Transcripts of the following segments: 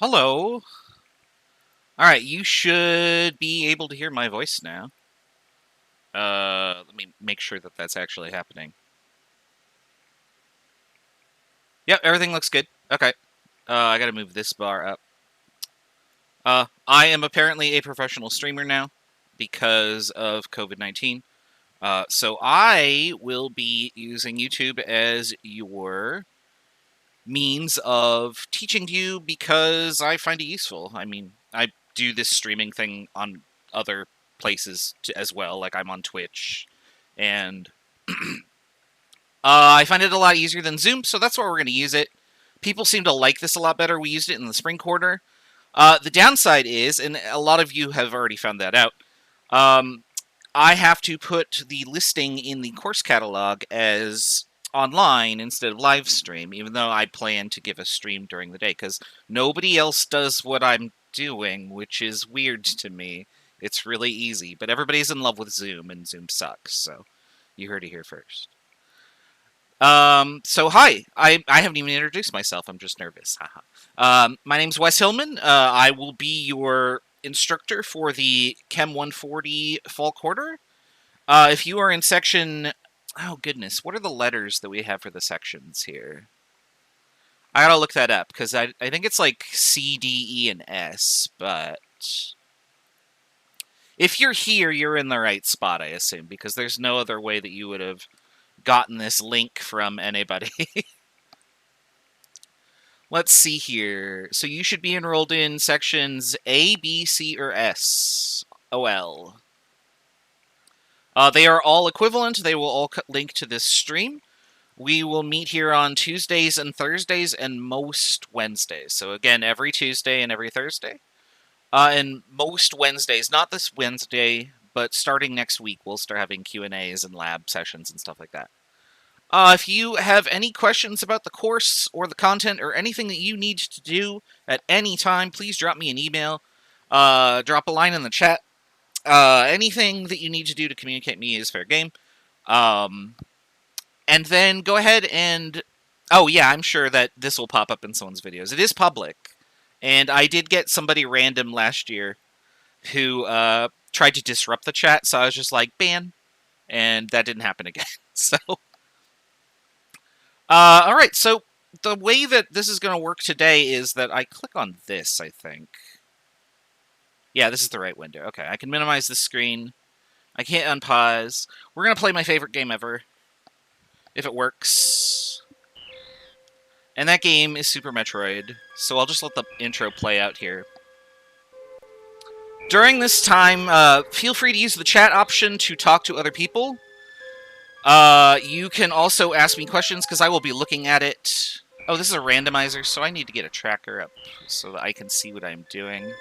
Hello. Alright, you should be able to hear my voice now. Let me make sure that that's actually happening. Yep, everything looks good. Okay. I gotta move this bar up. I am apparently a professional streamer now because of COVID-19. So I will be using YouTube as your means of teaching you because I find it useful. I mean, I do this streaming thing on other places as well, like I'm on Twitch, and I find it a lot easier than Zoom, so that's why we're going to use it. People seem to like this a lot better. We used it in the spring quarter. The downside is, and a lot of you have already found that out, I have to put the listing in the course catalog as online instead of live stream, even though I plan to give a stream during the day, because nobody else does what I'm doing, which is weird to me. It's really easy, but everybody's in love with Zoom, and Zoom sucks, so you heard it here first. So hi, I haven't even introduced myself, I'm just nervous, haha. My name's Wes Hillman, I will be your instructor for the Chem 140 fall quarter. If you are in section... Oh, goodness. What are the letters that we have for the sections here? I gotta look that up, because I think it's like C, D, E, and S, but... If you're here, you're in the right spot, I assume, because there's no other way that you would have gotten this link from anybody. Let's see here. So you should be enrolled in sections A, B, C, or S. OL. They are all equivalent. They will all link to this stream. We will meet here on Tuesdays and Thursdays and most Wednesdays. So again, every Tuesday and every Thursday. And most Wednesdays, not this Wednesday, but starting next week, we'll start having Q&As and lab sessions and stuff like that. If you have any questions about the course or the content or anything that you need to do at any time, please drop me an email. Drop a line in the chat. Anything that you need to do to communicate me is fair game. And then go ahead and... Oh, yeah, I'm sure that this will pop up in someone's videos. It is public. And I did get somebody random last year who tried to disrupt the chat, so I was just like, ban. And that didn't happen again. So... Alright, so the way that this is going to work today is that I click on this, I think. Yeah, this is the right window. Okay, I can minimize the screen. I can't unpause. We're going to play my favorite game ever. If it works. And that game is Super Metroid. So I'll just let the intro play out here. During this time, feel free to use the chat option to talk to other people. You can also ask me questions, because I will be looking at it. Oh, this is a randomizer, so I need to get a tracker up so that I can see what I'm doing.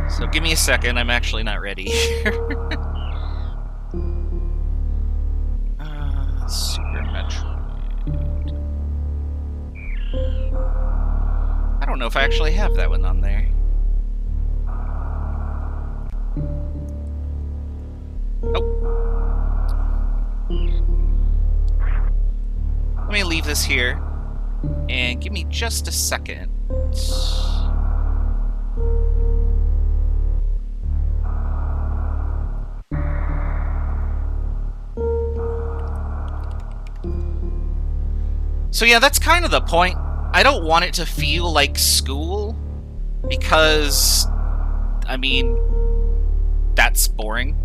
So give me a second, I'm actually not ready here. Super Metroid. I don't know if I actually have that one on there. Let me leave this here, and give me just a second. So yeah, that's kind of the point. I don't want it to feel like school, because, I mean, that's boring.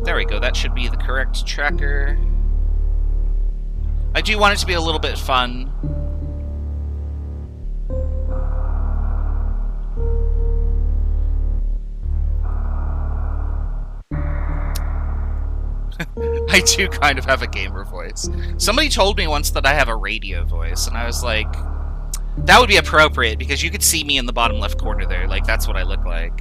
There we go. That should be the correct tracker. I do want it to be a little bit fun. I do kind of have a gamer voice. Somebody told me once that I have a radio voice, and I was like, that would be appropriate, because you could see me in the bottom left corner there. Like, that's what I look like.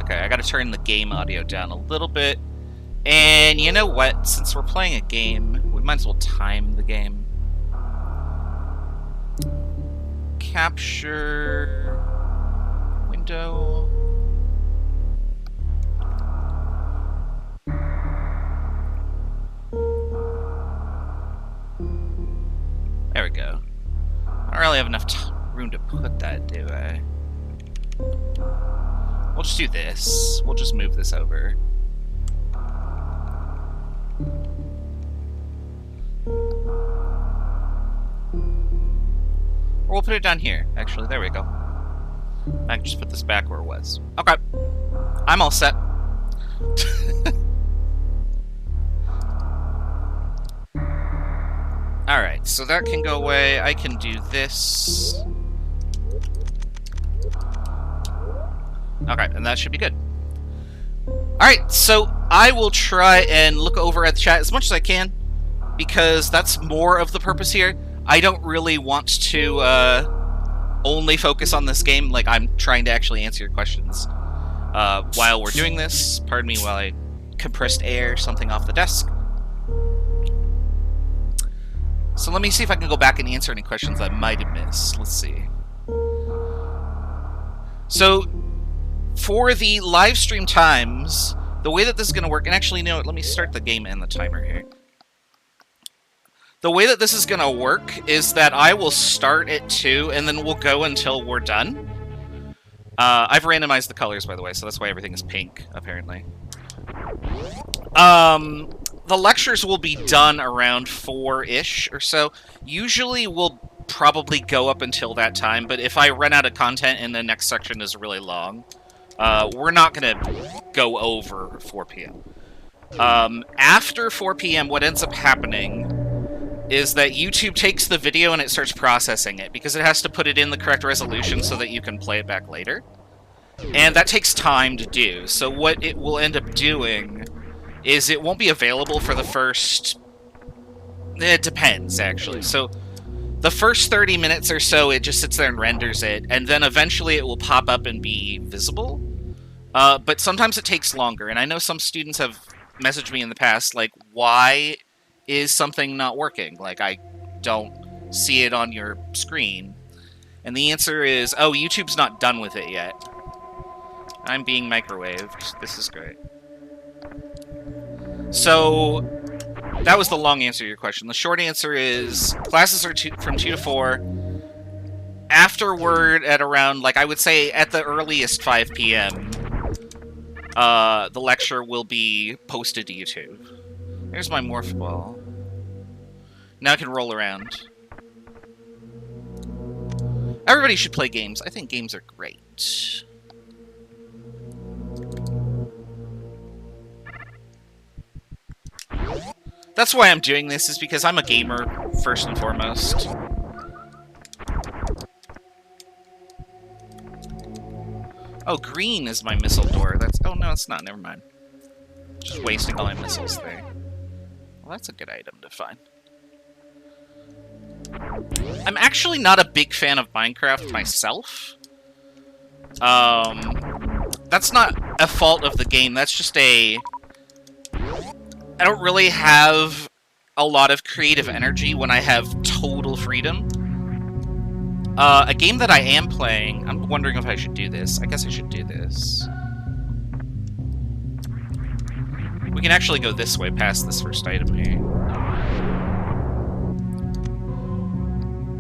Okay, I gotta turn the game audio down a little bit. And you know what? Since we're playing a game, we might as well time the game. Capture... window... don't really have enough room to put that, do I? We'll just do this. We'll just move this over. Or we'll put it down here, actually. There we go. I can just put this back where it was. Okay. I'm all set. Alright, so that can go away. I can do this. Okay, and that should be good. Alright, so I will try and look over at the chat as much as I can, because that's more of the purpose here. I don't really want to only focus on this game. Like, I'm trying to actually answer your questions while we're doing this. Pardon me while I compressed air something off the desk. So let me see if I can go back and answer any questions I might have missed. Let's see. So, for the live stream times, the way that this is going to work... And actually, you know what? Let me start the game and the timer here. The way that this is going to work is that I will start at 2, and then we'll go until we're done. I've randomized the colors, by the way, so that's why everything is pink, apparently. The lectures will be done around 4-ish or so. Usually we'll probably go up until that time, but if I run out of content and the next section is really long, we're not going to go over 4 p.m. After 4 p.m., what ends up happening is that YouTube takes the video and it starts processing it, because it has to put it in the correct resolution so that you can play it back later. And that takes time to do. So what it will end up doing is it won't be available for the first... It depends, actually. So the first 30 minutes or so, it just sits there and renders it, and then eventually it will pop up and be visible. But sometimes it takes longer, and I know some students have messaged me in the past, like, why is something not working? Like, I don't see it on your screen. And the answer is, oh, YouTube's not done with it yet. I'm being microwaved. This is great. So, that was the long answer to your question. The short answer is, classes are from 2 to 4. Afterward, at around, like, I would say at the earliest 5 p.m., the lecture will be posted to YouTube. Here's my morph ball. Now I can roll around. Everybody should play games. I think games are great. That's why I'm doing this, is because I'm a gamer, first and foremost. Oh, green is my missile door. That's... Oh, no, it's not. Never mind. Just wasting all my missiles there. Well, that's a good item to find. I'm actually not a big fan of Minecraft myself. That's not a fault of the game. That's just a... I don't really have a lot of creative energy when I have total freedom. A game that I am playing... I'm wondering if I should do this. I guess I should do this. We can actually go this way past this first item here.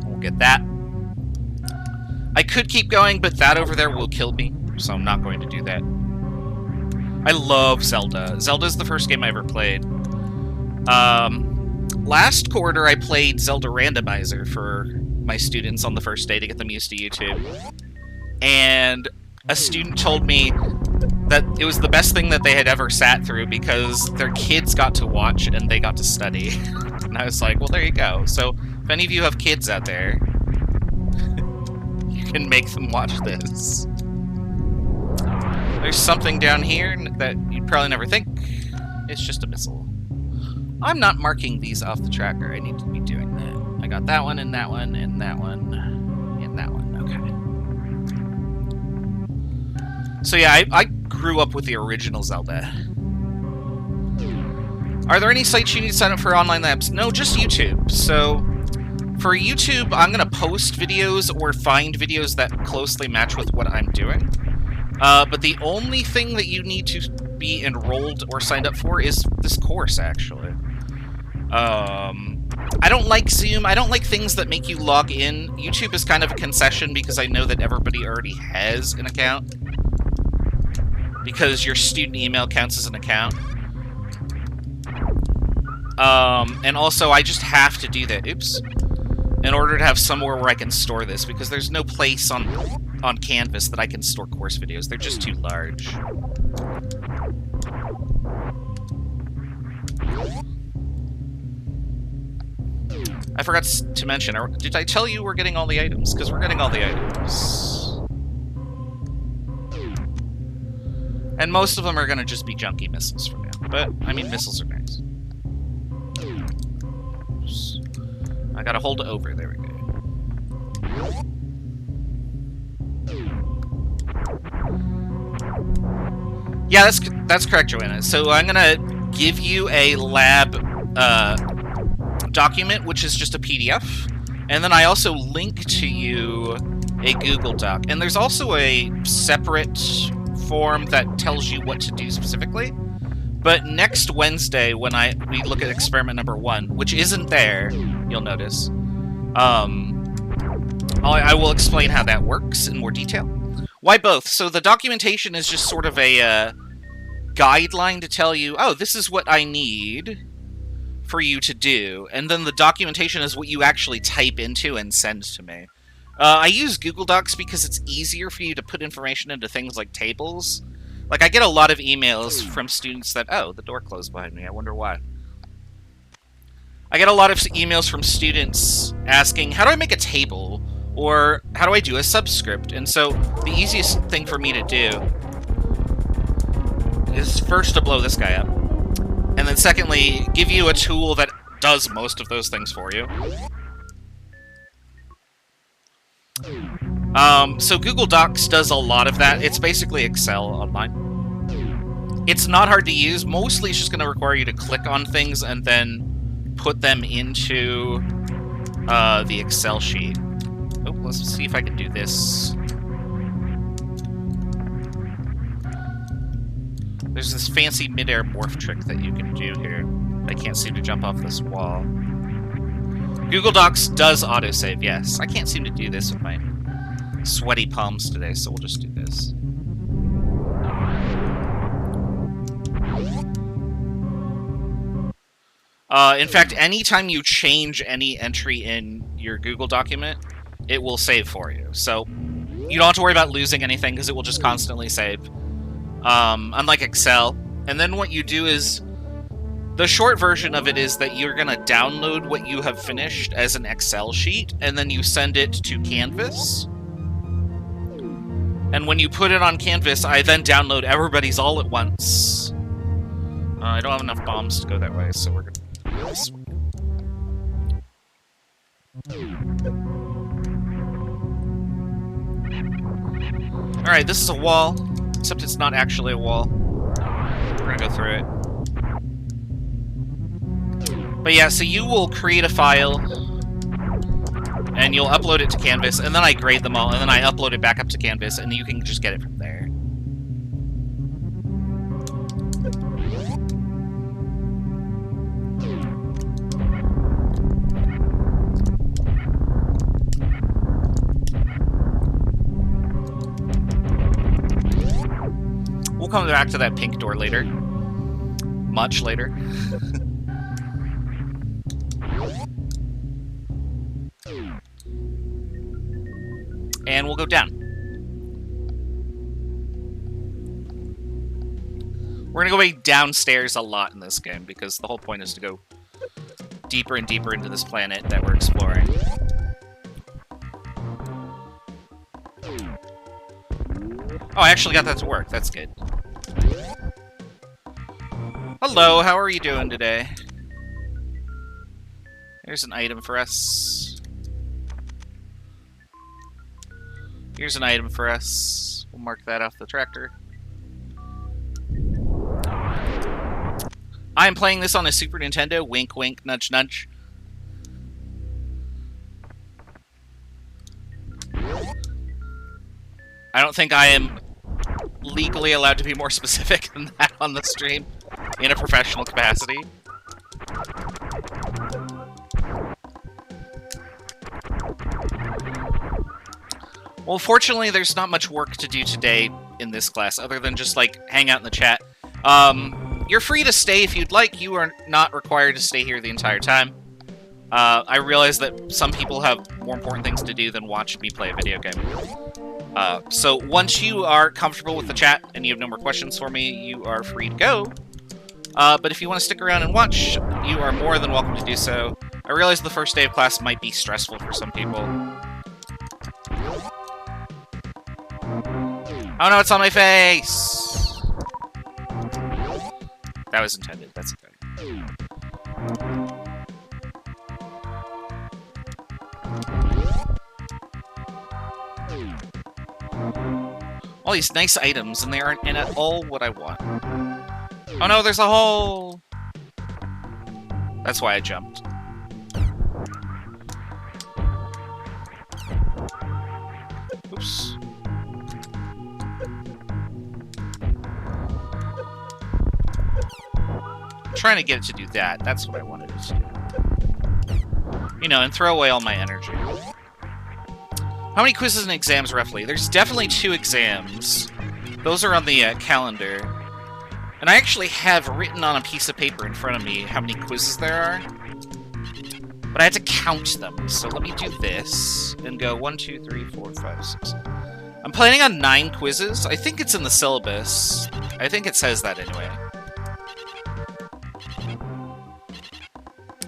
We'll get that. I could keep going, but that over there will kill me, so I'm not going to do that. I love Zelda. Zelda's the first game I ever played. Last quarter, I played Zelda Randomizer for my students on the first day to get them used to YouTube. And a student told me that it was the best thing that they had ever sat through because their kids got to watch and they got to study. And I was like, well, there you go. So, if any of you have kids out there, you can make them watch this. There's something down here that you'd probably never think. It's just a missile. I'm not marking these off the tracker. I need to be doing that. I got that one, and that one, and that one, and that one. Okay. So yeah, I grew up with the original Zelda. Are there any sites you need to sign up for online labs? No, just YouTube. So, for YouTube, I'm going to post videos or find videos that closely match with what I'm doing. But the only thing that you need to be enrolled or signed up for is this course, actually. I don't like Zoom. I don't like things that make you log in. YouTube is kind of a concession because I know that everybody already has an account. Because your student email counts as an account. And also, I just have to do that. Oops. In order to have somewhere where I can store this, because there's no place on Canvas that I can store course videos. They're just too large. I forgot to mention, did I tell you we're getting all the items? Because we're getting all the items. And most of them are going to just be junky missiles for now. But, I mean, missiles are nice. Oops. I gotta hold it over. There we go. Yeah, that's correct, Joanna. So I'm gonna give you a lab document, which is just a PDF, and then I also link to you a Google Doc. And there's also a separate form that tells you what to do specifically. But next Wednesday, when we look at experiment number 1, which isn't there, you'll notice, I will explain how that works in more detail. Why both? So the documentation is just sort of a guideline to tell you, oh, this is what I need for you to do. And then the documentation is what you actually type into and send to me. I use Google Docs because it's easier for you to put information into things like tables. Like, I get a lot of emails from students that, oh, the door closed behind me, I wonder why. I get a lot of emails from students asking, how do I make a table? Or, how do I do a subscript? And so, the easiest thing for me to do is first to blow this guy up. And then secondly, give you a tool that does most of those things for you. So Google Docs does a lot of that. It's basically Excel online. It's not hard to use. Mostly it's just going to require you to click on things and then put them into the Excel sheet. Oh, let's see if I can do this. There's this fancy mid-air morph trick that you can do here. I can't seem to jump off this wall. Google Docs does autosave, yes. I can't seem to do this with my sweaty palms today, so we'll just do this. In fact, anytime you change any entry in your Google document, it will save for you. So you don't have to worry about losing anything because it will just constantly save. Unlike Excel. And then what you do is, the short version of it is that you're going to download what you have finished as an Excel sheet, and then you send it to Canvas. And when you put it on Canvas, I then download everybody's all at once. I don't have enough bombs to go that way, so we're going to do this way. Alright, this is a wall, except it's not actually a wall. We're going to go through it. But yeah, so you will create a file, and you'll upload it to Canvas, and then I grade them all, and then I upload it back up to Canvas, and you can just get it from there. We'll come back to that pink door later. Much later. And we'll go down. We're gonna go way downstairs a lot in this game, because the whole point is to go deeper and deeper into this planet that we're exploring. Oh, I actually got that to work. That's good. Hello, how are you doing today? Here's an item for us. Here's an item for us. We'll mark that off the tractor. I am playing this on a Super Nintendo. Wink, wink, nudge, nudge. I don't think I am legally allowed to be more specific than that on the stream in a professional capacity. Well, fortunately, there's not much work to do today in this class, other than just, like, hang out in the chat. You're free to stay if you'd like. You are not required to stay here the entire time. I realize that some people have more important things to do than watch me play a video game. So once you are comfortable with the chat and you have no more questions for me, you are free to go. But if you want to stick around and watch, you are more than welcome to do so. I realize the first day of class might be stressful for some people. Oh no, it's on my face! That was intended, that's okay. All these nice items, and they aren't in at all what I want. Oh no, there's a hole! That's why I jumped. Oops. I'm trying to get it to do that. That's what I wanted it to do. You know, and throw away all my energy. How many quizzes and exams, roughly? There's definitely 2 exams. Those are on the calendar. And I actually have written on a piece of paper in front of me how many quizzes there are. But I had to count them. So let me do this and go 1, 2, 3, 4, 5, 6. I'm planning on 9 quizzes. I think it's in the syllabus. I think it says that anyway.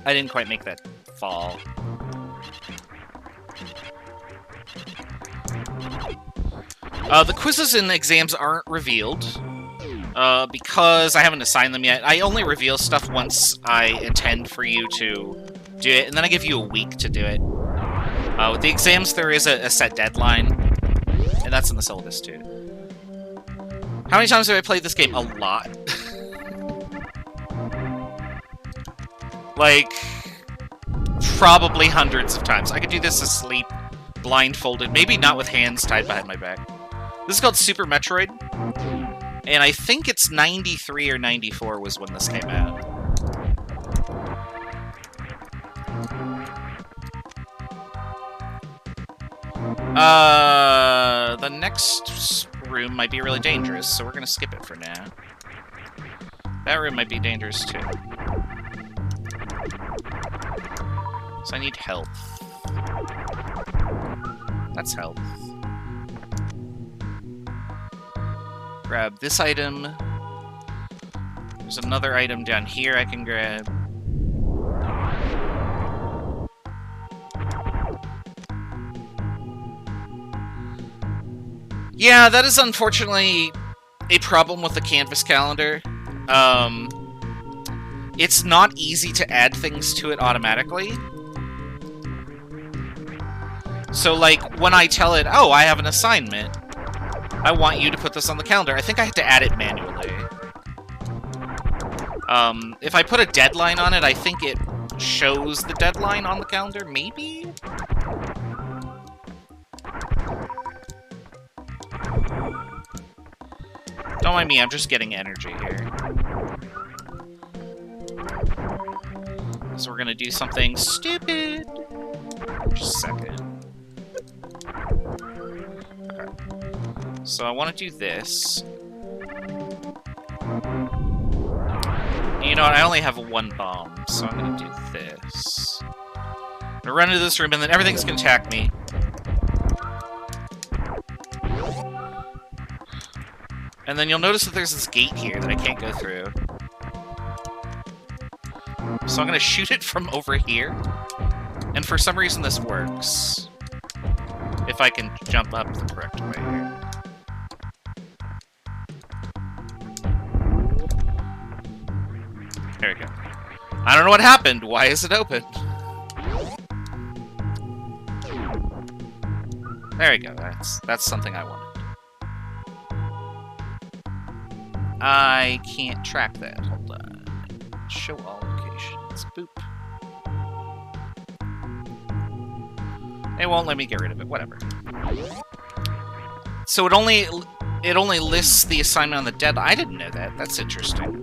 I didn't quite make that fall. The quizzes and exams aren't revealed, because I haven't assigned them yet. I only reveal stuff once I intend for you to do it, and then I give you a week to do it. With the exams, there is a set deadline, and that's in the syllabus too. How many times have I played this game? A lot. Like, probably hundreds of times. I could do this asleep, blindfolded, maybe not with hands tied behind my back. This is called Super Metroid, and I think it's 93 or 94 was when this came out. The next room might be really dangerous, so we're gonna skip it for now. That room might be dangerous too. So I need health. That's health. Grab this item. There's another item down here I can grab. Yeah, that is unfortunately a problem with the Canvas calendar. It's not easy to add things to it automatically. So, like, when I tell it, oh, I have an assignment, I want you to put this on the calendar, I think I have to add it manually. If I put a deadline on it, I think it shows the deadline on the calendar, maybe? Don't mind me, I'm just getting energy here. So we're gonna do something stupid. Just a second. Okay. So I want to do this. You know what? I only have 1 bomb, so I'm gonna do this. I'm gonna run into this room, and then everything's gonna attack me. And then you'll notice that there's this gate here that I can't go through. So I'm gonna shoot it from over here. And for some reason this works. If I can jump up the correct way here. There we go. I don't know what happened. Why is it open? There we go. That's something I wanted. I can't track that. Hold on. Show all locations. Boop. It won't let me get rid of it. Whatever. So it only lists the assignment on the deadline. I didn't know that. That's interesting.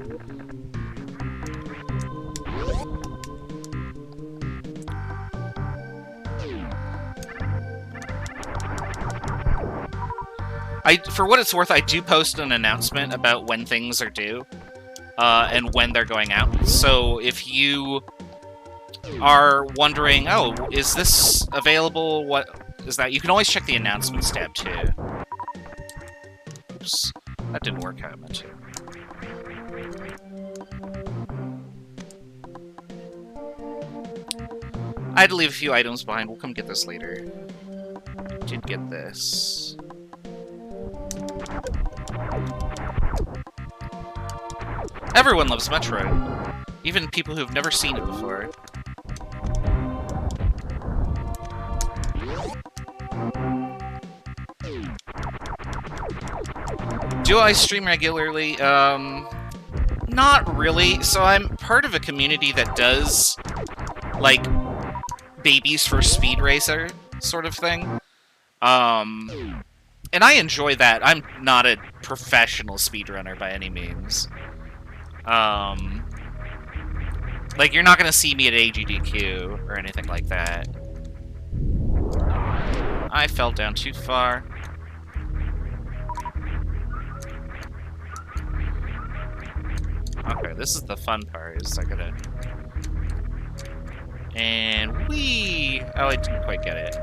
For what it's worth, I do post an announcement about when things are due, and when they're going out. So if you are wondering, oh, is this available? What is that? You can always check the announcements tab too. Oops, that didn't work how I meant to. I had to leave a few items behind. We'll come get this later. Did get this. Everyone loves Metroid. Even people who've never seen it before. Do I stream regularly? Not really. So I'm part of a community that does, like, babies for Speed Racer sort of thing. And I enjoy that. I'm not a professional speedrunner by any means. Like, you're not gonna see me at AGDQ or anything like that. I fell down too far. Okay, this is the fun part, is I gotta... And whee! Oh, I didn't quite get it.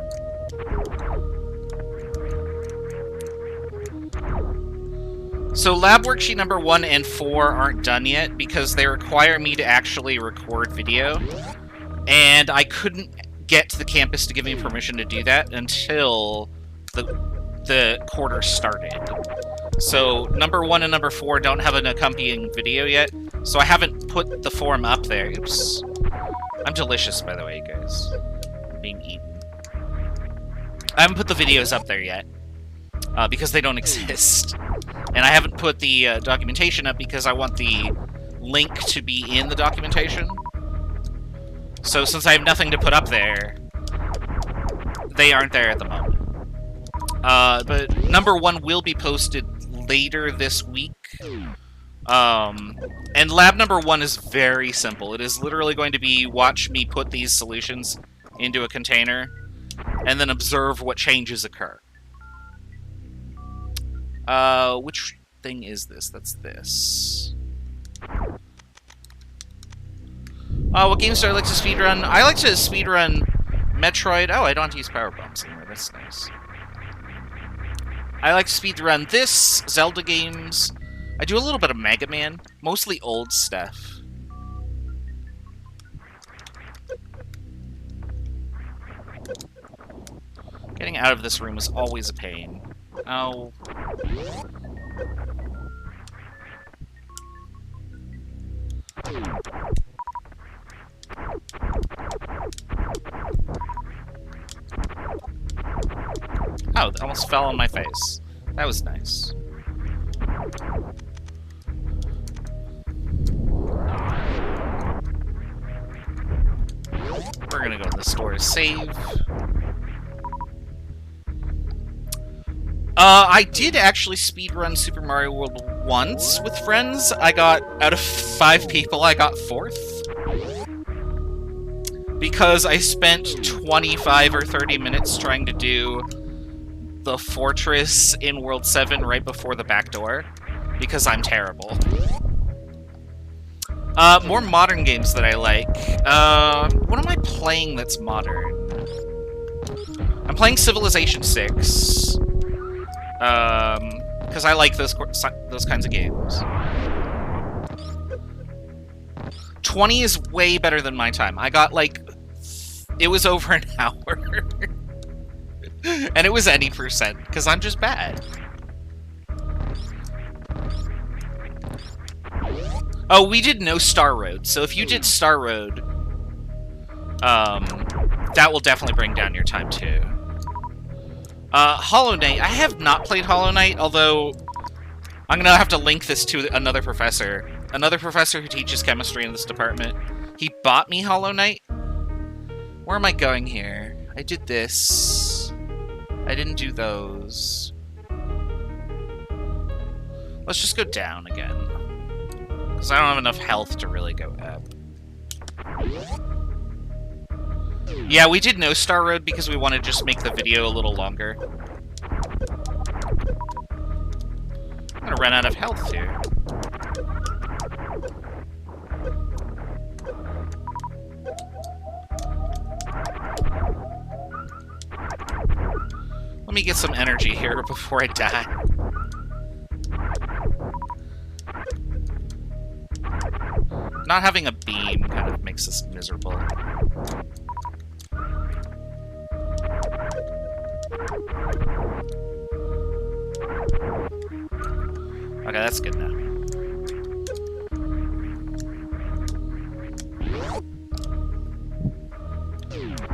So lab worksheet number 1 and 4 aren't done yet because they require me to actually record video. And I couldn't get to the campus to give me permission to do that until the quarter started. So number 1 and number 4 don't have an accompanying video yet, so I haven't put the form up there. Oops. I'm delicious, by the way, guys. I'm being eaten. I haven't put the videos up there yet, because they don't exist. And I haven't put the documentation up because I want the link to be in the documentation. So since I have nothing to put up there, they aren't there at the moment. But number 1 will be posted later this week. And lab number 1 is very simple. It is literally going to be watch me put these solutions into a container and then observe what changes occur. Which thing is this? That's this. What games do I like to speedrun? I like to speedrun Metroid. Oh, I don't have to use power bombs anymore. That's nice. I like to speedrun this, Zelda games. I do a little bit of Mega Man, mostly old stuff. Getting out of this room is always a pain. Oh. Oh, that almost fell on my face. That was nice. We're gonna go to the store to save. I did actually speedrun Super Mario World once with friends. I got, out of 5 people, I got 4th. Because I spent 25 or 30 minutes trying to do the fortress in World 7 right before the back door. Because I'm terrible. More modern games that I like. What am I playing that's modern? I'm playing Civilization 6. Because I like those kinds of games. 20 is way better than my time. I got, like... It was over an hour. And it was any percent, because I'm just bad. Oh, we did no Star Road, so if you did Star Road, that will definitely bring down your time, too. Hollow Knight. I have not played Hollow Knight, although I'm gonna have to link this to another professor. Another professor who teaches chemistry in this department. He bought me Hollow Knight. Where am I going here? I did this. I didn't do those. Let's just go down again. Because I don't have enough health to really go up. Yeah, we did no Star Road because we wanted to just make the video a little longer. run out of health here. Let me get some energy here before I die. Not having a beam kind of makes this miserable. Okay, that's good now.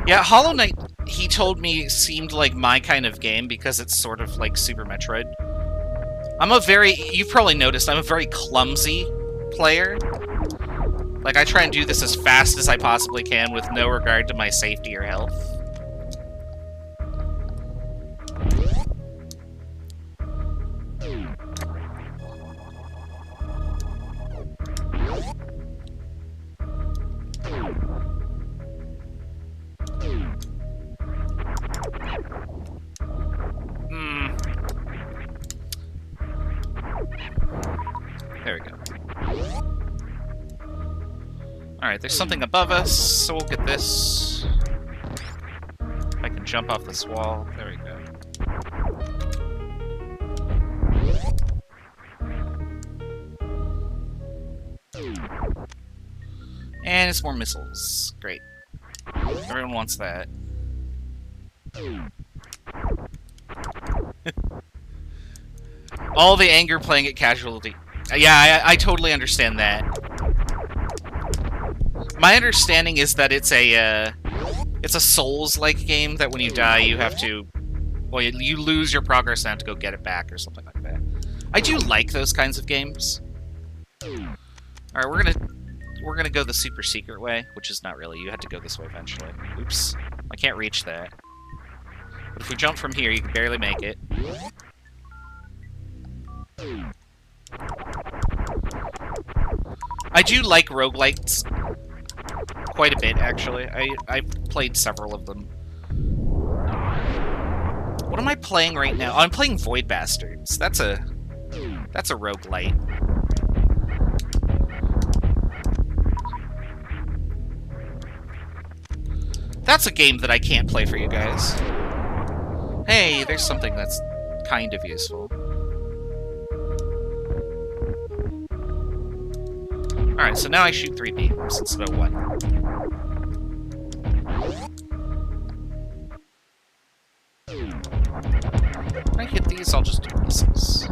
Yeah, Hollow Knight, he told me, seemed like my kind of game because it's sort of like Super Metroid. You've probably noticed, I'm a very clumsy player. Like, I try and do this as fast as I possibly can with no regard to my safety or health. There we go. Alright, there's something above us, so we'll get this. I can jump off this wall. There we go. And it's more missiles. Great. Everyone wants that. All the anger playing at casualty. Yeah, I totally understand that. My understanding is that it's a Souls-like game that when you die, you have to... Well, you lose your progress and have to go get it back or something like that. I do like those kinds of games. Alright, we're gonna go the super secret way, which is not really. You had to go this way eventually. Oops. I can't reach that. But if we jump from here, you can barely make it. I do like roguelites quite a bit, actually. I've played several of them. What am I playing right now? Oh, I'm playing Void Bastards. That's a roguelite. That's a game that I can't play for you guys. Hey, there's something that's kind of useful. Alright, so now I shoot 3 beams instead of 1. When I hit these, I'll just do missiles.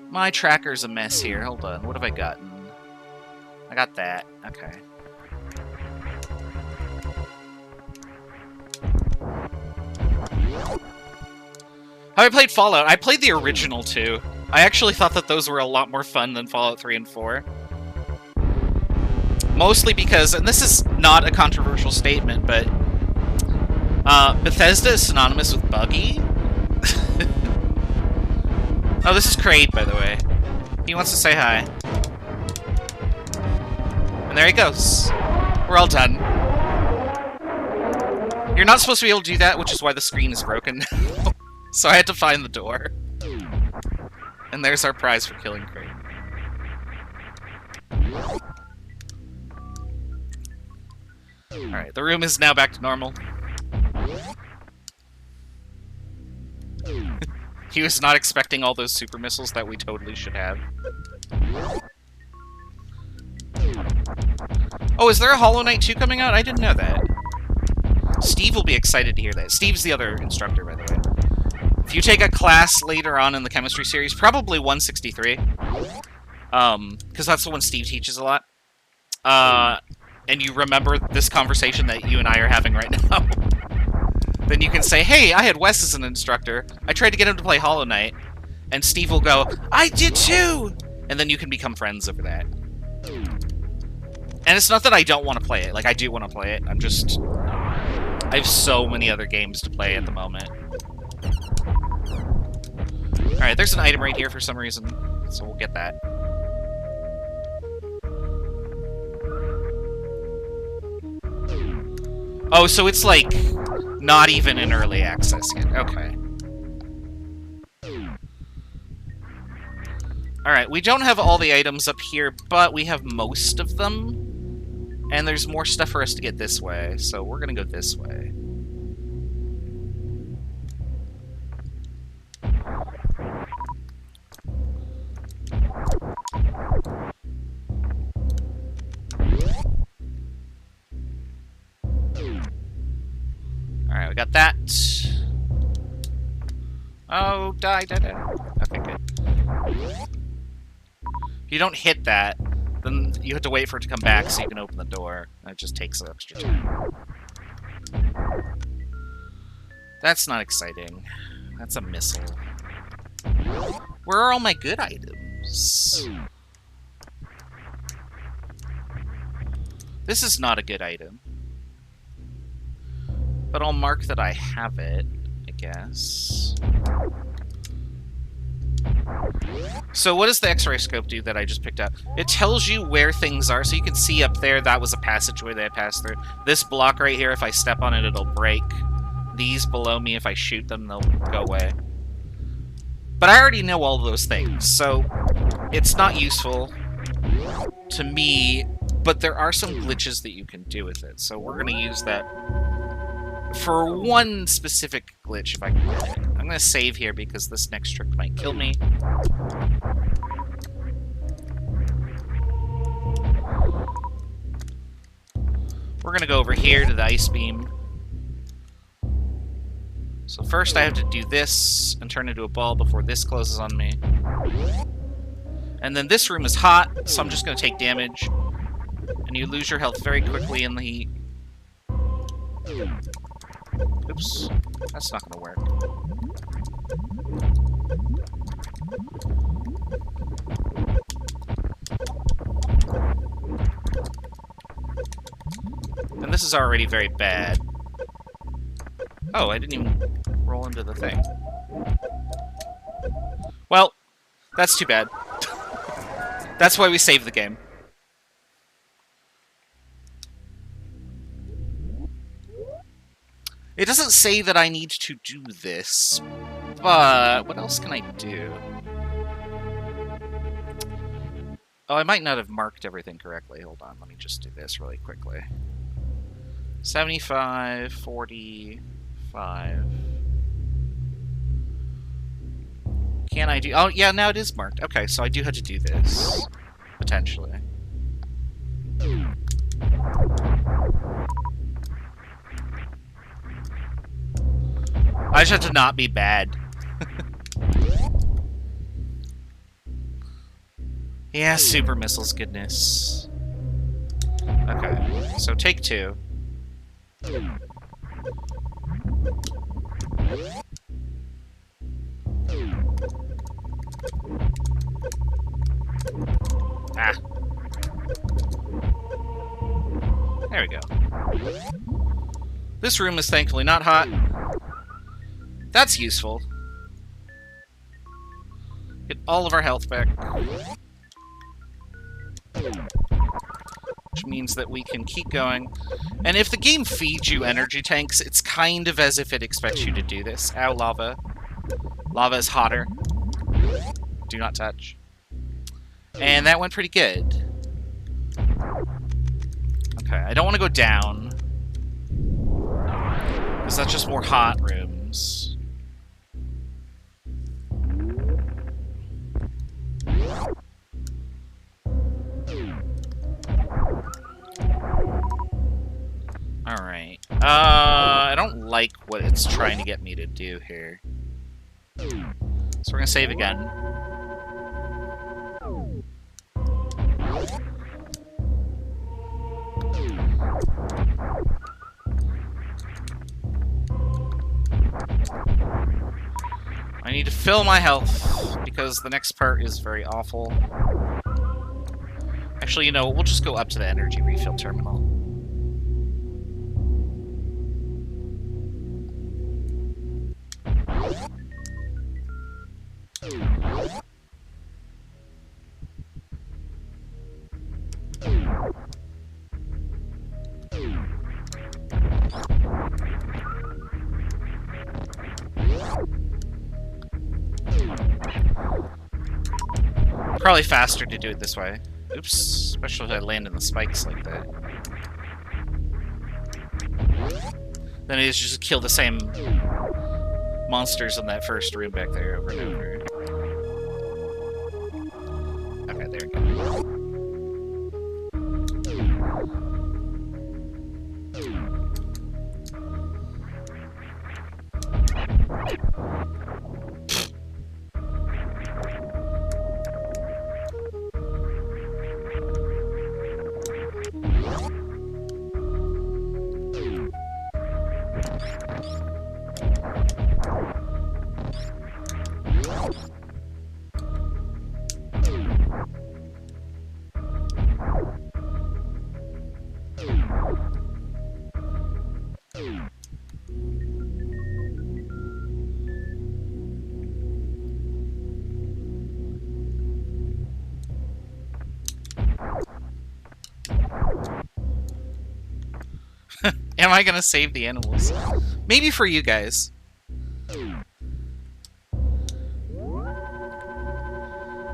My tracker's a mess here. Hold on, what have I gotten? I got that. Okay. Have I played Fallout? I played the original too. I actually thought that those were a lot more fun than Fallout 3 and 4. Mostly because, and this is not a controversial statement, but Bethesda is synonymous with buggy. Oh, this is Kraid, by the way. He wants to say hi. And there he goes. We're all done. You're not supposed to be able to do that, which is why the screen is broken. So I had to find the door. And there's our prize for killing Kraid. Alright, the room is now back to normal. He was not expecting all those super missiles that we totally should have. Oh, is there a Hollow Knight 2 coming out? I didn't know that. Steve will be excited to hear that. Steve's the other instructor, by the way. If you take a class later on in the chemistry series, probably 163, because that's the one Steve teaches a lot, and you remember this conversation that you and I are having right now, then you can say, hey, I had Wes as an instructor. I tried to get him to play Hollow Knight, and Steve will go, I did too! And then you can become friends over that. And it's not that I don't want to play it. Like, I do want to play it. I'm just... I have so many other games to play at the moment. Alright, there's an item right here for some reason, so we'll get that. Oh, so it's like... Not even in early access yet. Okay. Alright, we don't have all the items up here, but we have most of them. And there's more stuff for us to get this way, so we're gonna go this way. Alright, we got that. Oh, die. Okay, good. If you don't hit that, then you have to wait for it to come back so you can open the door. That just takes extra time. That's not exciting. That's a missile. Where are all my good items? This is not a good item. But I'll mark that I have it, I guess. So what does the X-ray scope do that I just picked up? It tells you where things are, so you can see up there that was a passageway that I passed through. This block right here, if I step on it, it'll break. These below me, if I shoot them, they'll go away. But I already know all those things, so it's not useful to me, but there are some glitches that you can do with it, so we're going to use that for one specific glitch, if I can get it. I'm going to save here because this next trick might kill me. We're going to go over here to the ice beam. So first I have to do this and turn into a ball before this closes on me. And then this room is hot, so I'm just going to take damage. And you lose your health very quickly in the heat. Oops, that's not gonna work. And this is already very bad. Oh, I didn't even roll into the thing. Well, that's too bad. That's why we saved the game. It doesn't say that I need to do this, but what else can I do? Oh, I might not have marked everything correctly. Hold on, let me just do this really quickly. 75, 45. Can I do... Oh, yeah, now it is marked. Okay, so I do have to do this, potentially. I just have to not be bad. Yeah, super missiles, goodness. Okay, so take two. Ah. There we go. This room is thankfully not hot. That's useful. Get all of our health back. Which means that we can keep going. And if the game feeds you energy tanks, it's kind of as if it expects you to do this. Ow, lava. Lava is hotter. Do not touch. And that went pretty good. Okay, I don't want to go down. Because that's just more hot rooms. Alright. I don't like what it's trying to get me to do here. So we're gonna save again. I need to fill my health, because the next part is very awful. Actually, you know, we'll just go up to the energy refill terminal. Probably faster to do it this way. Oops, especially if I land in the spikes like that. Then it is just kill the same monsters in that first room back there over and over. Okay, there we go. Am I gonna save the animals? Maybe for you guys.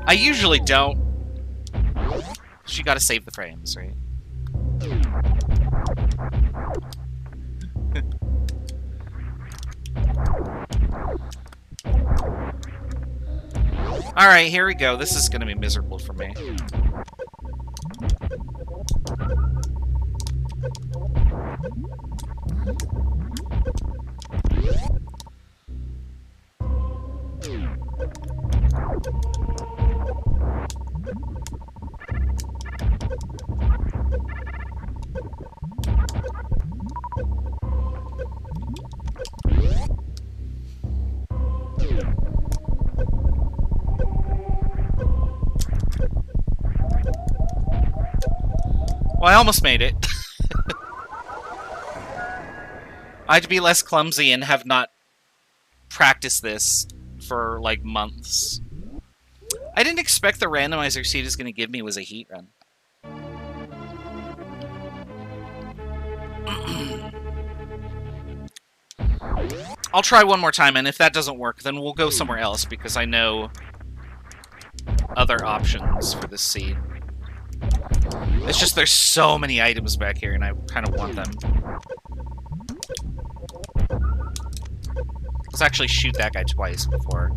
I usually don't. You gotta save the frames, right? Alright, here we go. This is gonna be miserable for me. Well, I almost made it. I had to be less clumsy and have not practiced this for, like, months. I didn't expect the randomizer seed is going to give me was a heat run. I'll try one more time, and if that doesn't work, then we'll go somewhere else, because I know other options for this seed. It's just there's so many items back here, and I kind of want them. Let's actually shoot that guy twice before.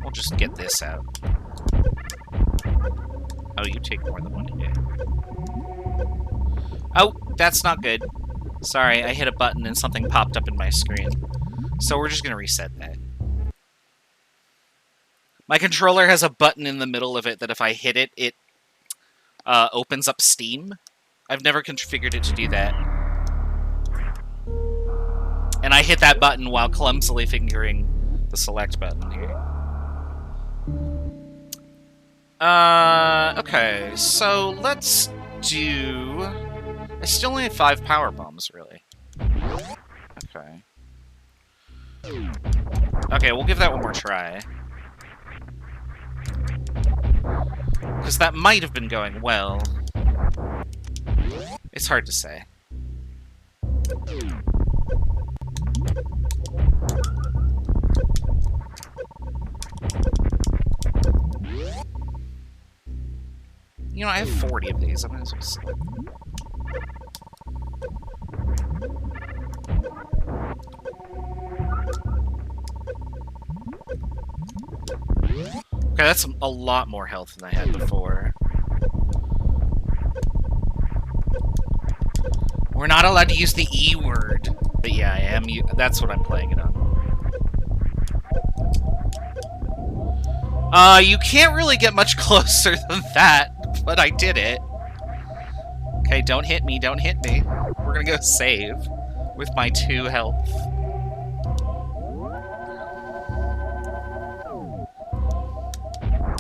We'll just get this out. Oh, you take more than one hit. Oh, that's not good. Sorry, I hit a button and something popped up in my screen. So we're just going to reset that. My controller has a button in the middle of it that if I hit it, it opens up Steam. I've never configured it to do that. And I hit that button while clumsily fingering the select button here. Okay, so let's do... I still only have 5 power bombs, really. Okay. Okay, we'll give that one more try. Because that might have been going well. It's hard to say. You know, I have 40 of these. I might as well select them. Okay, that's a lot more health than I had before. We're not allowed to use the E word. But yeah, I am. That's what I'm playing it on. You can't really get much closer than that, but I did it. Okay, don't hit me, don't hit me. We're gonna go save with my 2 health.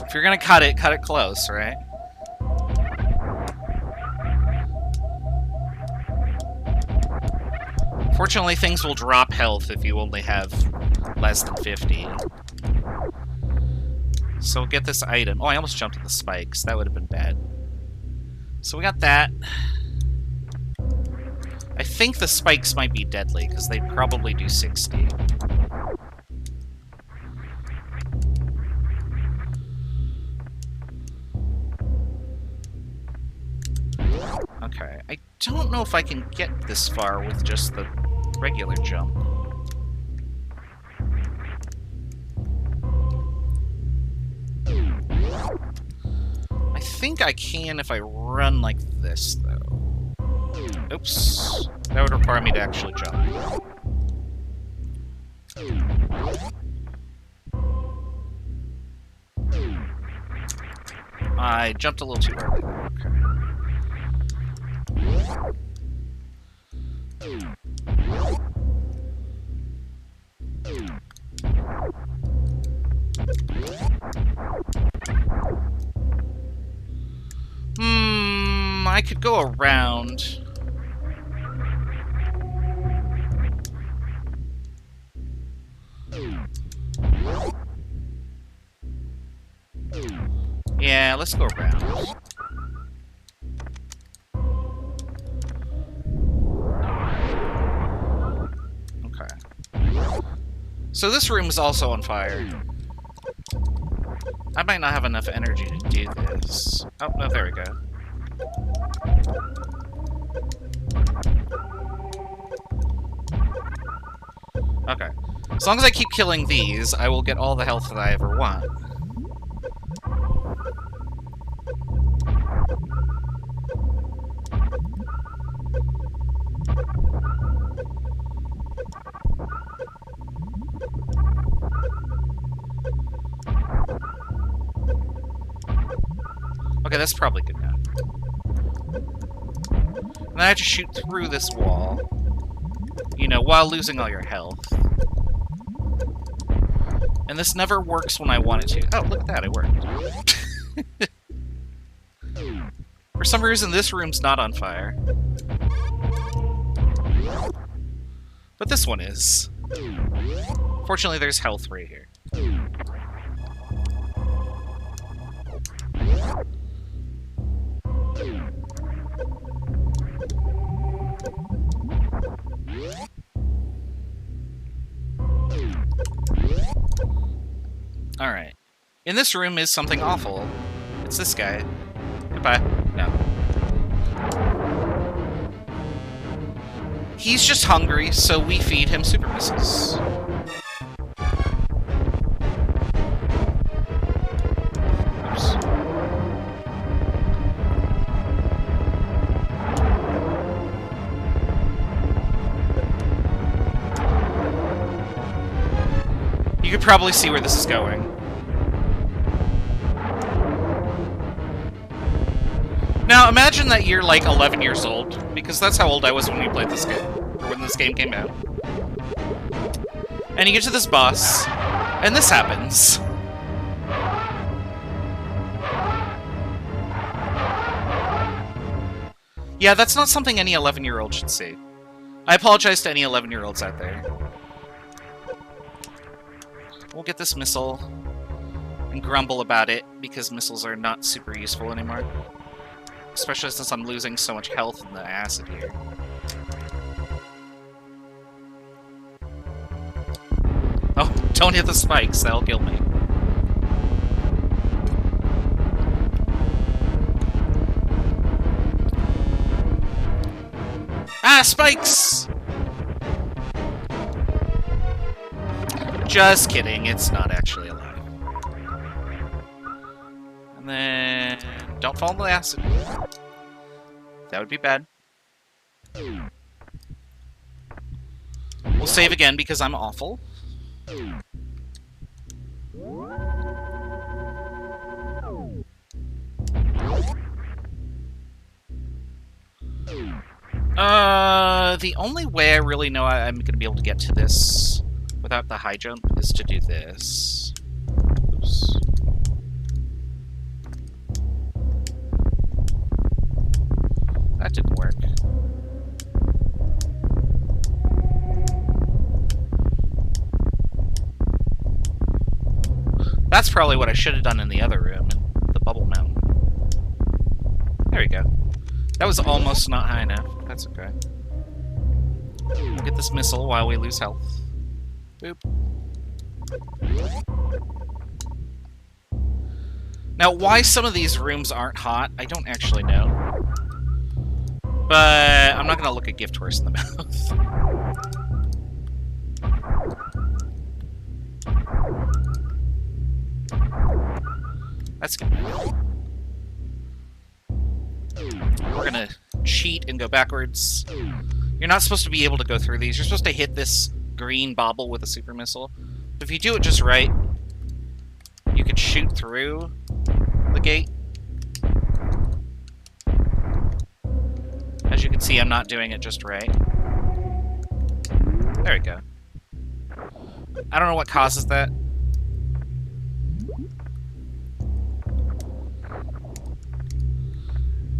If you're gonna cut it close, right? Fortunately, things will drop health if you only have less than 50. So we'll get this item. Oh, I almost jumped at the spikes. That would have been bad. So we got that. I think the spikes might be deadly, because they probably do 60. Okay, I don't know if I can get this far with just the regular jump. I think I can if I run like this, though. Oops. That would require me to actually jump. I jumped a little too early. Okay. I could go around. Yeah, let's go around. Okay. So this room is also on fire. I might not have enough energy to do this. Oh, no, there we go. Okay. As long as I keep killing these, I will get all the health that I ever want. Okay, that's probably good now. And I have to shoot through this wall. You know, while losing all your health. And this never works when I want it to. Oh, look at that, it worked. For some reason, this room's not on fire. But this one is. Fortunately, there's health right here. Alright. In this room is something awful. It's this guy. Goodbye. No. He's just hungry, so we feed him super missiles. Oops. You could probably see where this is going. Now, imagine that you're like 11 years old, because that's how old I was when we played this game, or when this game came out. And you get to this boss, and this happens. Yeah, that's not something any 11-year-old should see. I apologize to any 11-year-olds out there. We'll get this missile and grumble about it, because missiles are not super useful anymore. Especially since I'm losing so much health in the acid here. Oh, don't hit the spikes, that'll kill me. Ah, spikes! Just kidding, it's not actually alive. And then... don't fall into the acid. That would be bad. We'll save again because I'm awful. The only way I really know I'm going to be able to get to this without the high jump is to do this. Oops. That didn't work. That's probably what I should have done in the other room, in the bubble mountain. There we go. That was almost not high enough. That's okay. We'll get this missile while we lose health. Boop. Now, why some of these rooms aren't hot, I don't actually know. But I'm not going to look a gift horse in the mouth. That's good. We're going to cheat and go backwards. You're not supposed to be able to go through these. You're supposed to hit this green bauble with a super missile. But if you do it just right, you could shoot through the gate. As you can see, I'm not doing it just right. There we go. I don't know what causes that.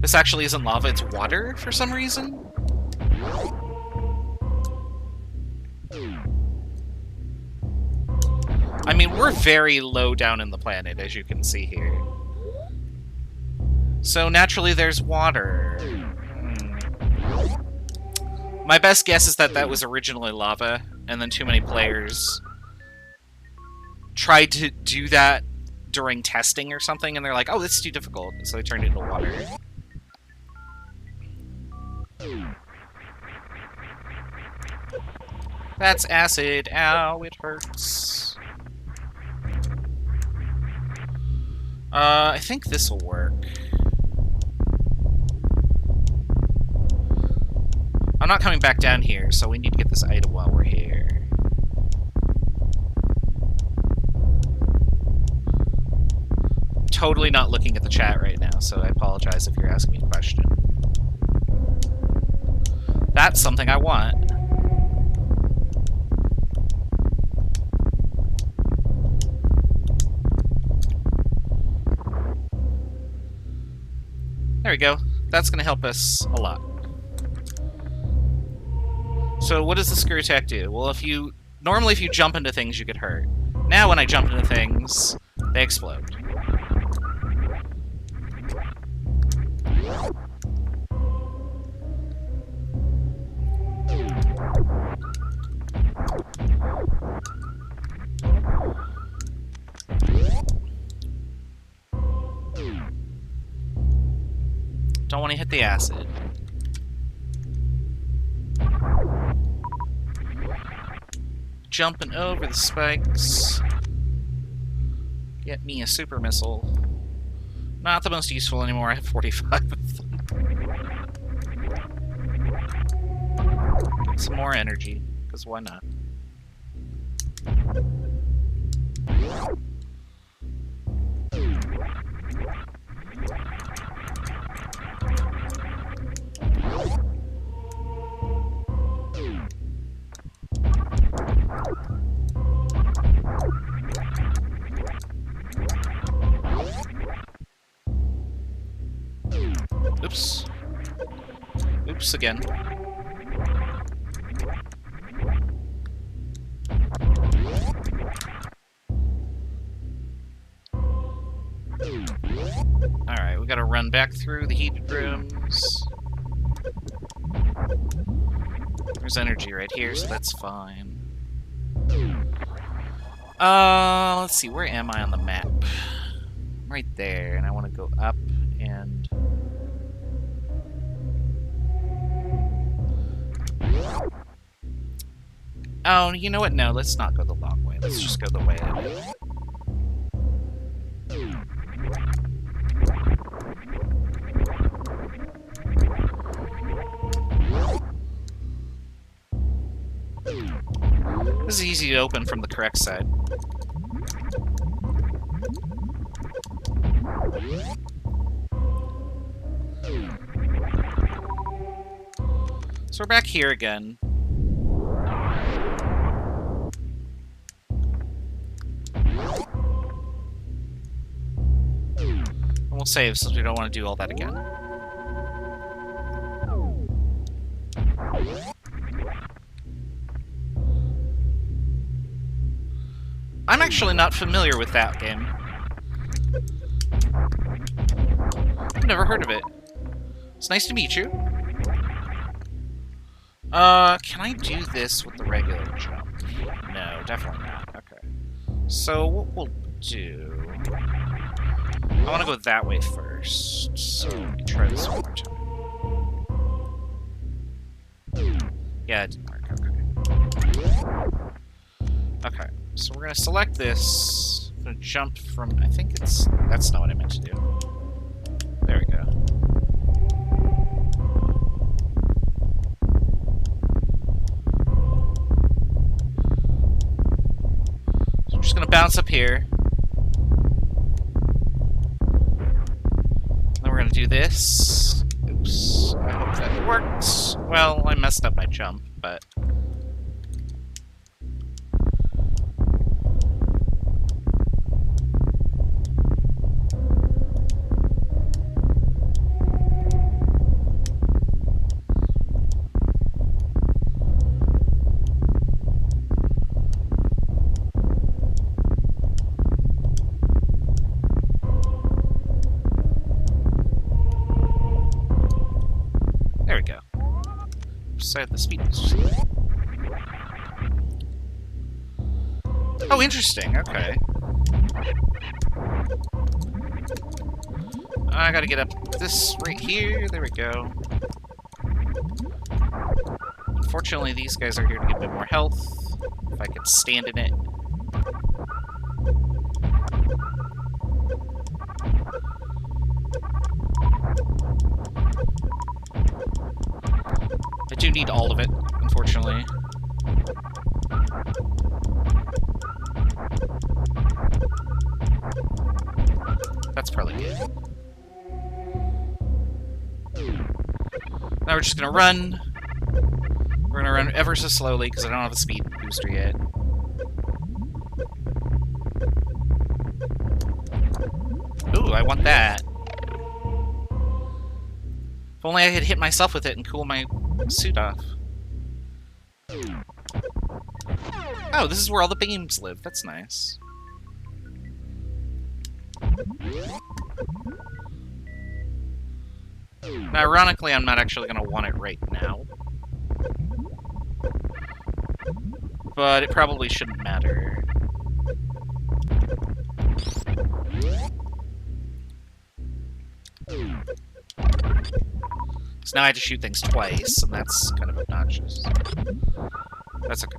This actually isn't lava, it's water for some reason. I mean, we're very low down in the planet, as you can see here. So naturally there's water. My best guess is that that was originally lava, and then too many players tried to do that during testing or something, and they're like, oh, this is too difficult, so they turned it into water. That's acid. Ow, it hurts. I think this will work. I'm not coming back down here, so we need to get this item while we're here. Totally not looking at the chat right now, so I apologize if you're asking me a question. That's something I want. There we go. That's going to help us a lot. So what does the screw attack do? Well, normally if you jump into things, you get hurt. Now when I jump into things, they explode. Don't want to hit the acid. Jumping over the spikes. Get me a super missile. Not the most useful anymore. I have 45 of them. Get some more energy, because why not? Oops. Oops again. Alright, we gotta run back through the heated rooms. There's energy right here, so that's fine. Let's see, where am I on the map? Right there, and I want to go up and... Oh, you know what? No, let's not go the long way. Let's just go the way I did. This is easy to open from the correct side. So we're back here again. And we'll save since we don't want to do all that again. I'm actually not familiar with that game. I've never heard of it. It's nice to meet you. Can I do this with the regular jump? No, definitely not. Okay. So what we'll do... I want to go that way first, so let me try this one more time. Yeah, it didn't work. Okay. Okay, so we're going to select this. I'm going to jump from... I think it's... That's not what I meant to do. There we go. So I'm just going to bounce up here. Then we're going to do this. Oops. I hope that works. Well, I messed up my jump, but... There we go. Set the speed boost. Oh, interesting. Okay. I gotta get up this right here. There we go. Unfortunately, these guys are here to get a bit more health. If I could stand in it. I do need all of it, unfortunately. That's probably good. Now we're just gonna run. We're gonna run ever so slowly because I don't have a speed booster yet. Ooh, I want that. If only I could hit myself with it and cool my suit off. Oh, this is where all the beams live. That's nice. Now, ironically, I'm not actually going to want it right now. But it probably shouldn't matter. So now I have to shoot things twice, and that's kind of obnoxious. That's okay.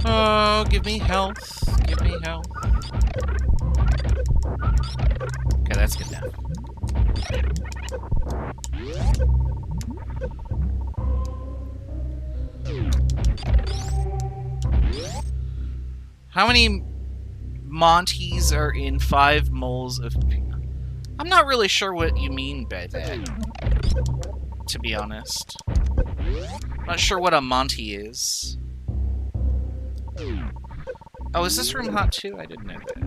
Oh, give me health. Give me health. Okay, that's good now. How many Monties are in 5 moles of... I'm not really sure what you mean by that, to be honest. I'm not sure what a Monty is. Oh, is this room hot too? I didn't know that.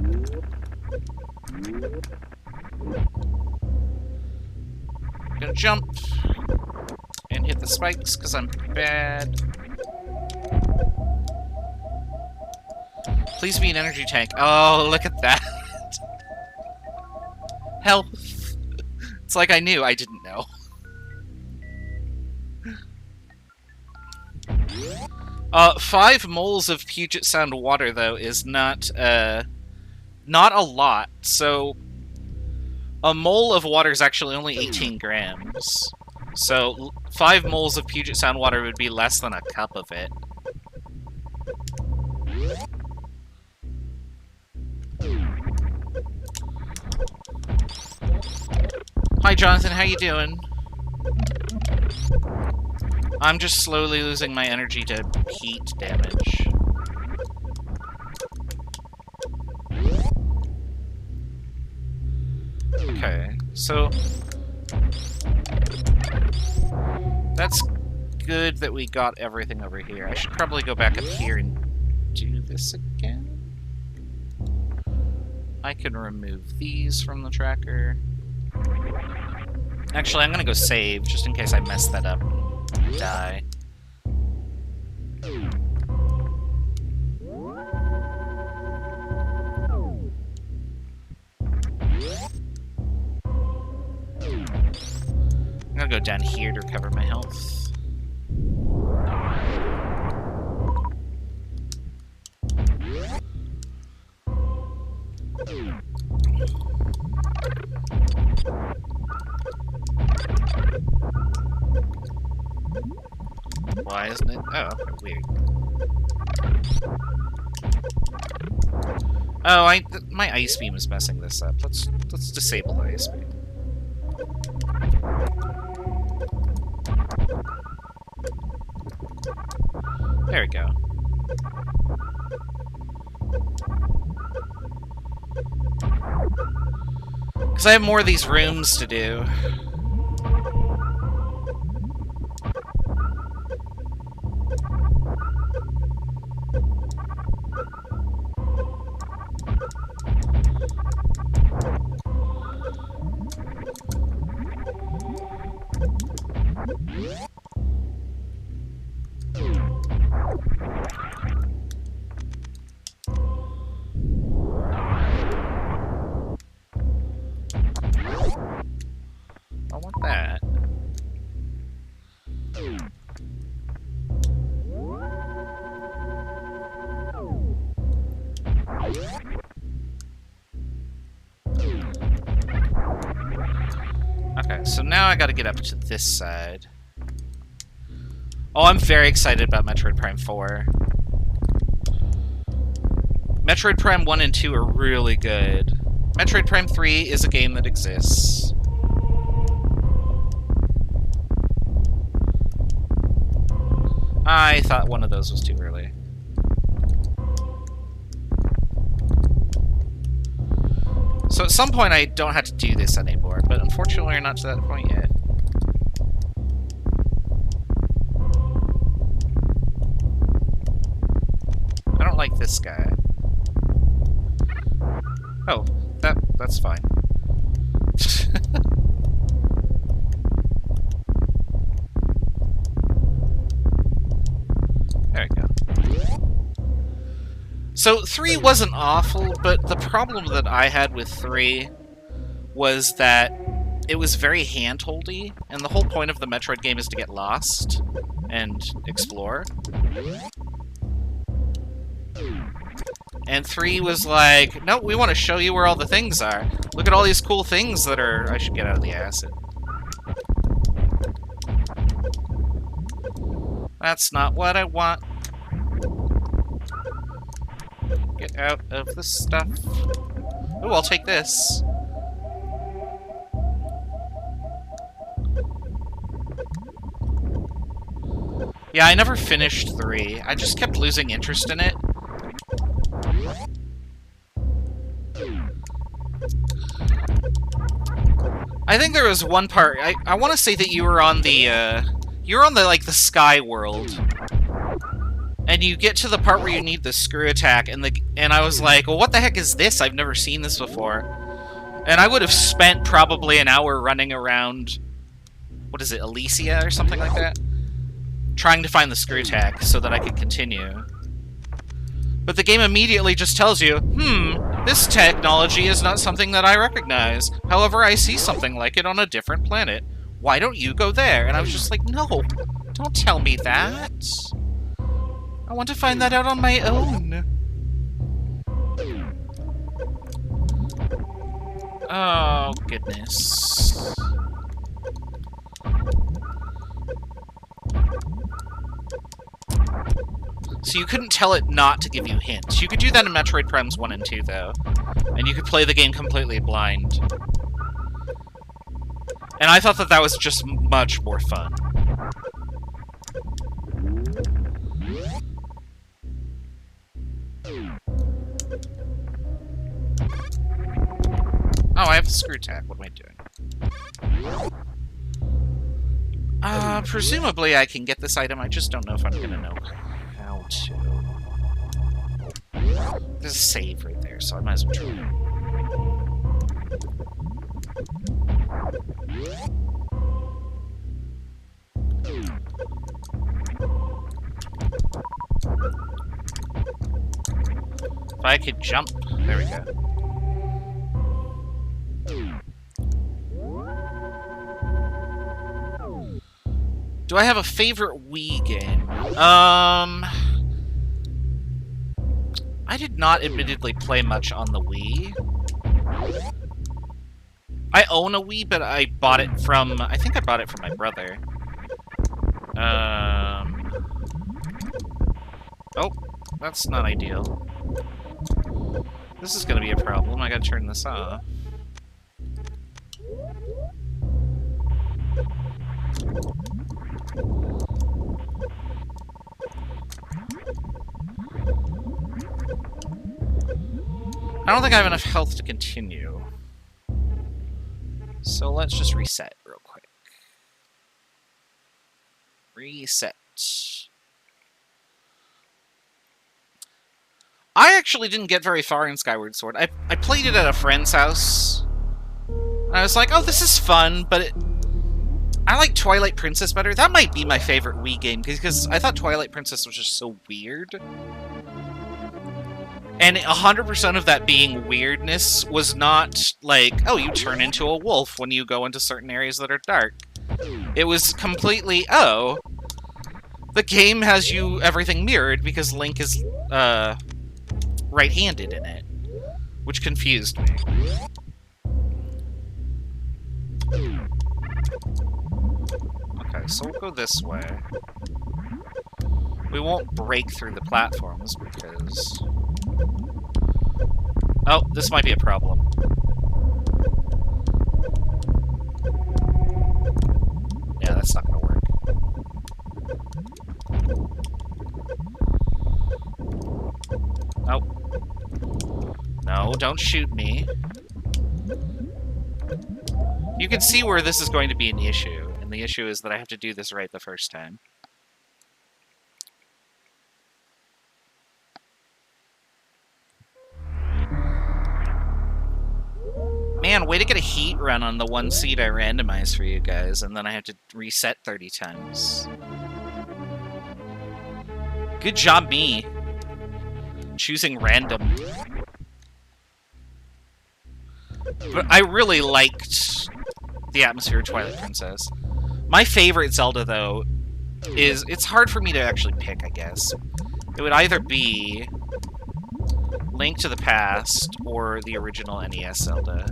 I'm gonna jump and hit the spikes because I'm bad. Please be an energy tank. Oh, look at that. Health. It's like I knew. I didn't know. 5 moles of Puget Sound water, though, is not a lot. So, a mole of water is actually only 18 grams. So, 5 moles of Puget Sound water would be less than a cup of it. Hi, Jonathan. How you doing? I'm just slowly losing my energy to heat damage. Okay, so... That's good that we got everything over here. I should probably go back up here and do this again. I can remove these from the tracker. Actually, I'm gonna go save, just in case I mess that up and die. I'm gonna go down here to recover my health. Why isn't it? Oh, okay, weird. Oh, my ice beam is messing this up. Let's disable the ice beam. There we go. Because I have more of these rooms to do. I want that. Okay, so now I gotta get up to this side. Oh, I'm very excited about Metroid Prime 4. Metroid Prime 1 and 2 are really good. Metroid Prime 3 is a game that exists. I thought one of those was too early. So at some point I don't have to do this anymore, but unfortunately we're not to that point yet. I don't like this guy. Oh, that's fine. There we go. So 3 wasn't awful, but the problem that I had with 3 was that it was very hand-holdy, and the whole point of the Metroid game is to get lost and explore. And 3 was like, no, we want to show you where all the things are. Look at all these cool things that are... I should get out of the acid. That's not what I want. Get out of the stuff. Oh, I'll take this. Yeah, I never finished 3. I just kept losing interest in it. I think there was one part, I want to say that you were on the, like, the sky world. And you get to the part where you need the screw attack, and I was like, well, what the heck is this? I've never seen this before. And I would have spent probably an hour running around, what is it, Elysia or something like that? Trying to find the screw attack so that I could continue. But the game immediately just tells you, this technology is not something that I recognize. However, I see something like it on a different planet. Why don't you go there? And I was just like, no, don't tell me that. I want to find that out on my own. Oh, goodness. So you couldn't tell it not to give you hints. You could do that in Metroid Primes 1 and 2, though. And you could play the game completely blind. And I thought that that was just much more fun. Oh, I have a screw attack. What am I doing? Presumably I can get this item. I just don't know if I'm gonna know how to. There's a save right there, so I might as well try. If I could jump. There we go. Do I have a favorite Wii game? I did not admittedly play much on the Wii. I own a Wii, but I bought it from... I think I bought it from my brother. Oh, that's not ideal. This is gonna be a problem. I gotta turn this off. I don't think I have enough health to continue. So let's just reset real quick. Reset. I actually didn't get very far in Skyward Sword. I played it at a friend's house. And I was like, oh, this is fun, but I like Twilight Princess better. That might be my favorite Wii game, because I thought Twilight Princess was just so weird. And 100% of that being weirdness was not like, oh, you turn into a wolf when you go into certain areas that are dark. It was completely, oh, the game has you everything mirrored because Link is right-handed in it, which confused me. Okay, so we'll go this way. We won't break through the platforms because... Oh, this might be a problem. Yeah, that's not gonna work. Oh. No, don't shoot me. You can see where this is going to be an issue, and the issue is that I have to do this right the first time. Man, way to get a heat run on the one seed I randomized for you guys, and then I have to reset 30 times. Good job, me. Choosing random. But I really liked the atmosphere of Twilight Princess. My favorite Zelda, though, is... It's hard for me to actually pick, I guess. It would either be Link to the Past or the original NES Zelda.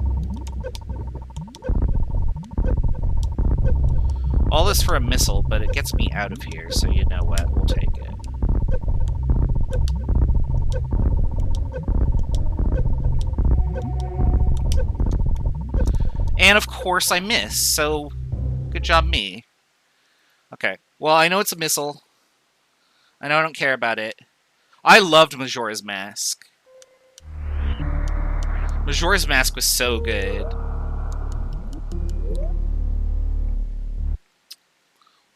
All this for a missile, but it gets me out of here, so you know what, we'll take it. And of course I miss, so good job me. Okay, well I know it's a missile. I know I don't care about it. I loved Majora's Mask. Majora's Mask was so good.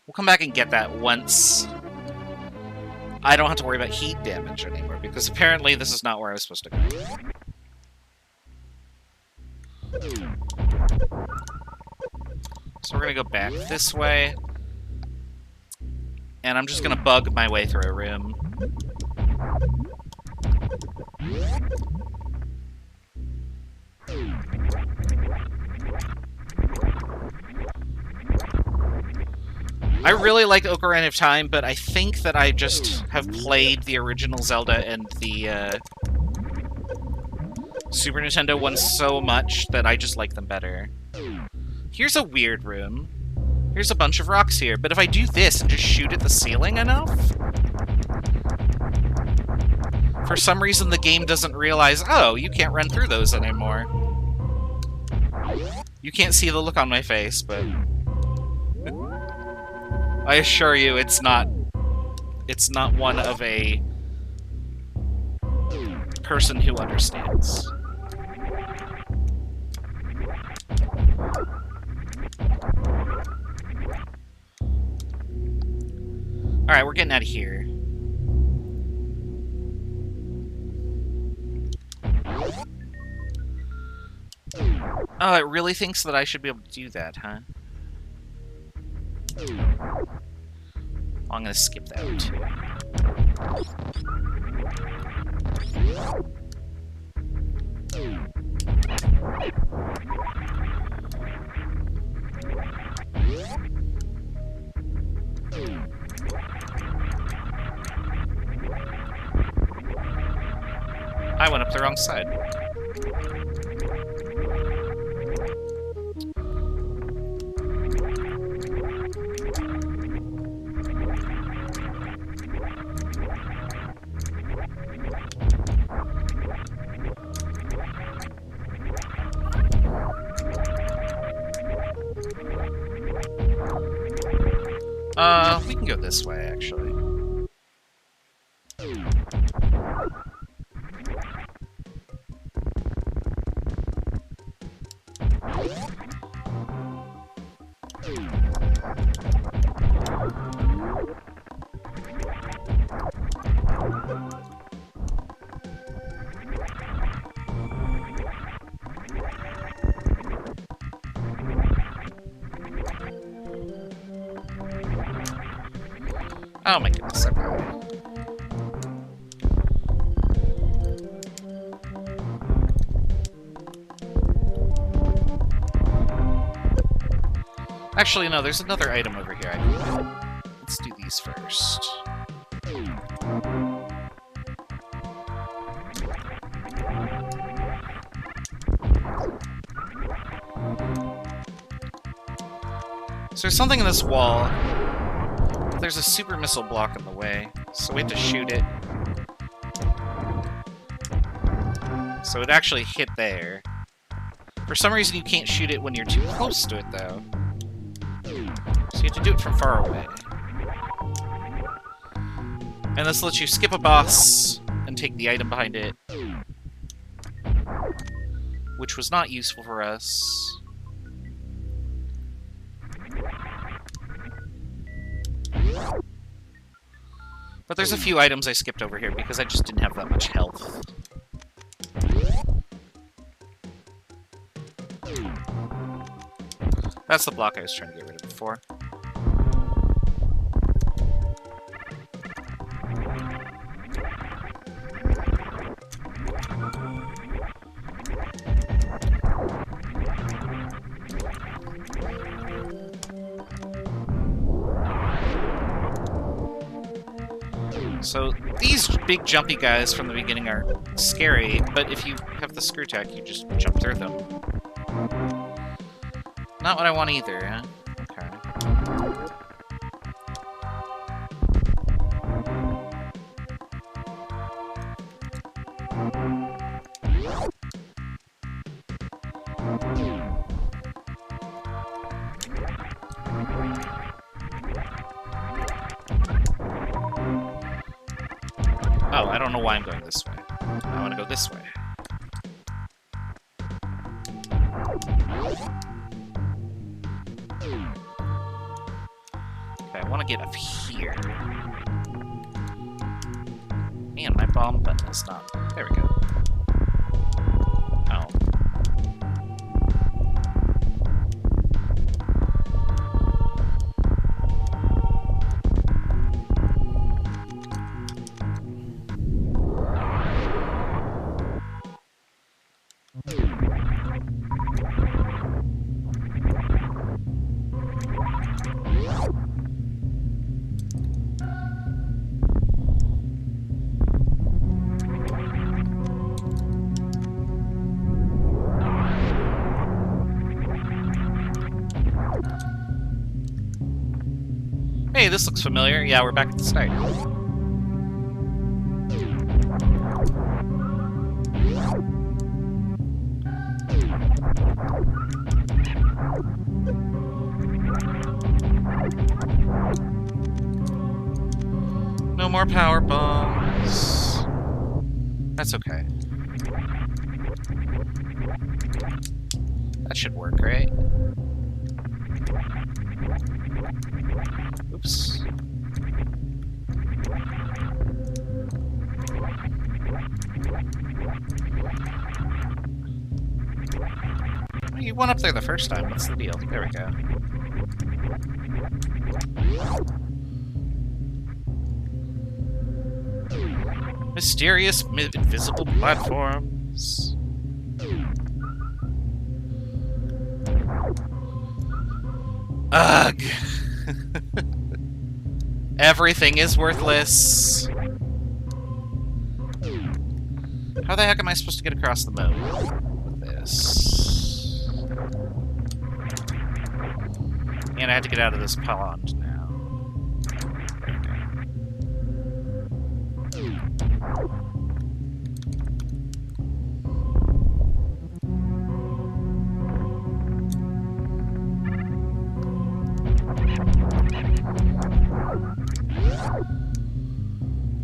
We'll come back and get that once I don't have to worry about heat damage anymore, because apparently this is not where I was supposed to go. So we're gonna go back this way. And I'm just gonna bug my way through a room. I really liked Ocarina of Time, but I think that I just have played the original Zelda and the Super Nintendo one so much that I just like them better. Here's a weird room. Here's a bunch of rocks here, but if I do this and just shoot at the ceiling enough... For some reason the game doesn't realize, oh, you can't run through those anymore. You can't see the look on my face, but... I assure you, it's not one of a person who understands. Alright, we're getting out of here. Oh, it really thinks that I should be able to do that, huh? I'm gonna skip that one, too. I went up the wrong side. We can go this way, actually. Oh my goodness, okay. Actually, no, there's another item over here I can get. Let's do these first. So there's something in this wall. There's a super missile block in the way, so we have to shoot it. So it actually hit there. For some reason, you can't shoot it when you're too close to it, though. So you have to do it from far away. And this lets you skip a boss and take the item behind it. Which was not useful for us. But there's a few items I skipped over here because I just didn't have that much health. That's the block I was trying to get rid of before. So these big jumpy guys from the beginning are scary, but if you have the screw tack, you just jump through them. Not what I want either, huh? Okay. Oh, I don't know why I'm going this way. I want to go this way. Okay, I want to get up here. Man, my bomb button is not... There we go. Oh. Hey, this looks familiar. Yeah, we're back at the start. No more power bombs. That's okay. That should work, right? Oops. Let me you went up there the first time. What's the deal? There we go. Mysterious, invisible platforms. Ugh. Everything is worthless. How the heck am I supposed to get across the moat with this? And I had to get out of this pond now.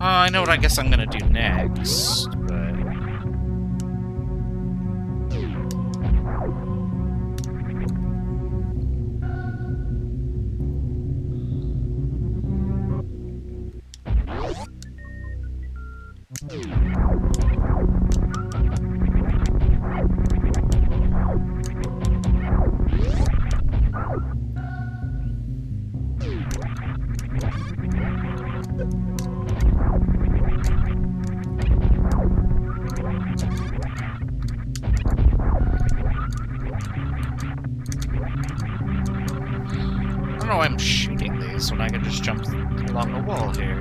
I know what I guess I'm gonna do next, but... I don't know why I'm shooting these when I can just jump along the wall here.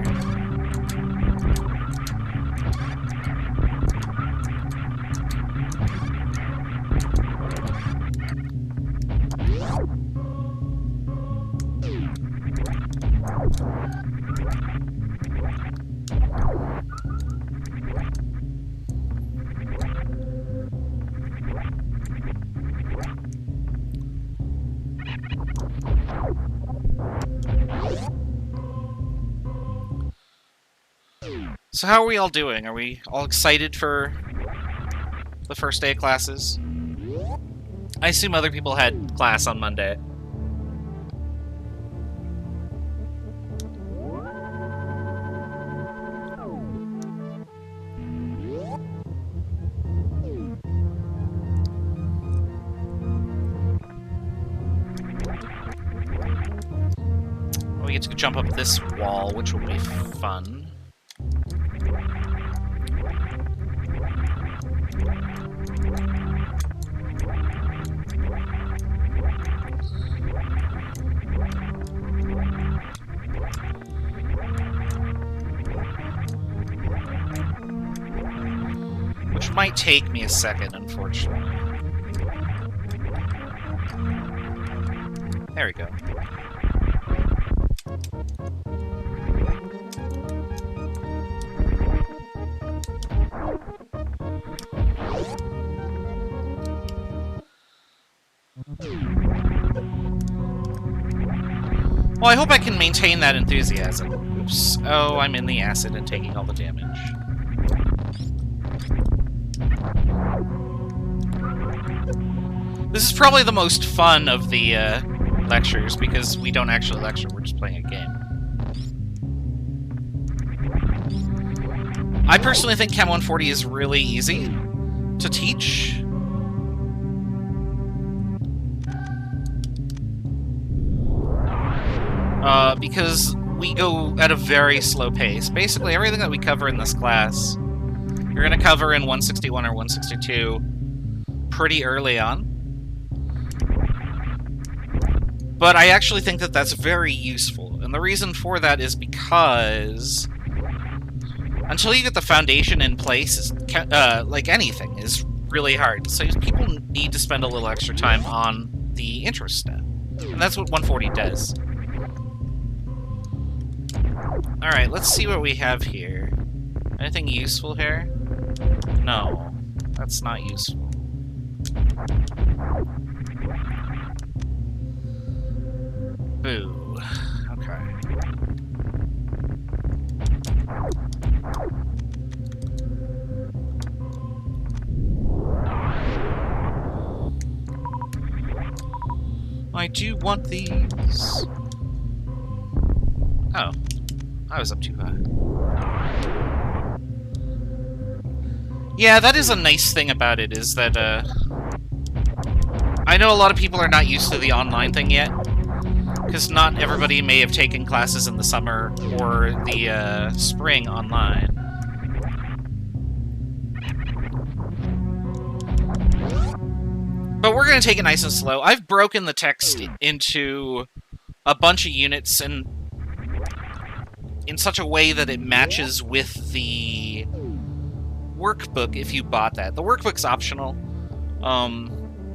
So how are we all doing? Are we all excited for the first day of classes? I assume other people had class on Monday. We get to jump up this wall, which will be fun. Which might take me a second, unfortunately. There we go. Well, I hope I can maintain that enthusiasm. Oops. Oh, I'm in the acid and taking all the damage. This is probably the most fun of the lectures, because we don't actually lecture, we're just playing a game. I personally think Chem 140 is really easy to teach. Because we go at a very slow pace. Basically, everything that we cover in this class, you're going to cover in 161 or 162 pretty early on. But I actually think that that's very useful. And the reason for that is because until you get the foundation in place, like anything, is really hard. So people need to spend a little extra time on the intro step. And that's what 140 does. Alright, let's see what we have here. Anything useful here? No, that's not useful. Boo. Okay. I do want these. Oh. I was up too high. Yeah, that is a nice thing about it, is that, I know a lot of people are not used to the online thing yet, because not everybody may have taken classes in the summer or the spring online. But we're going to take it nice and slow. I've broken the text into a bunch of units in such a way that it matches with the workbook if you bought that. The workbook's optional.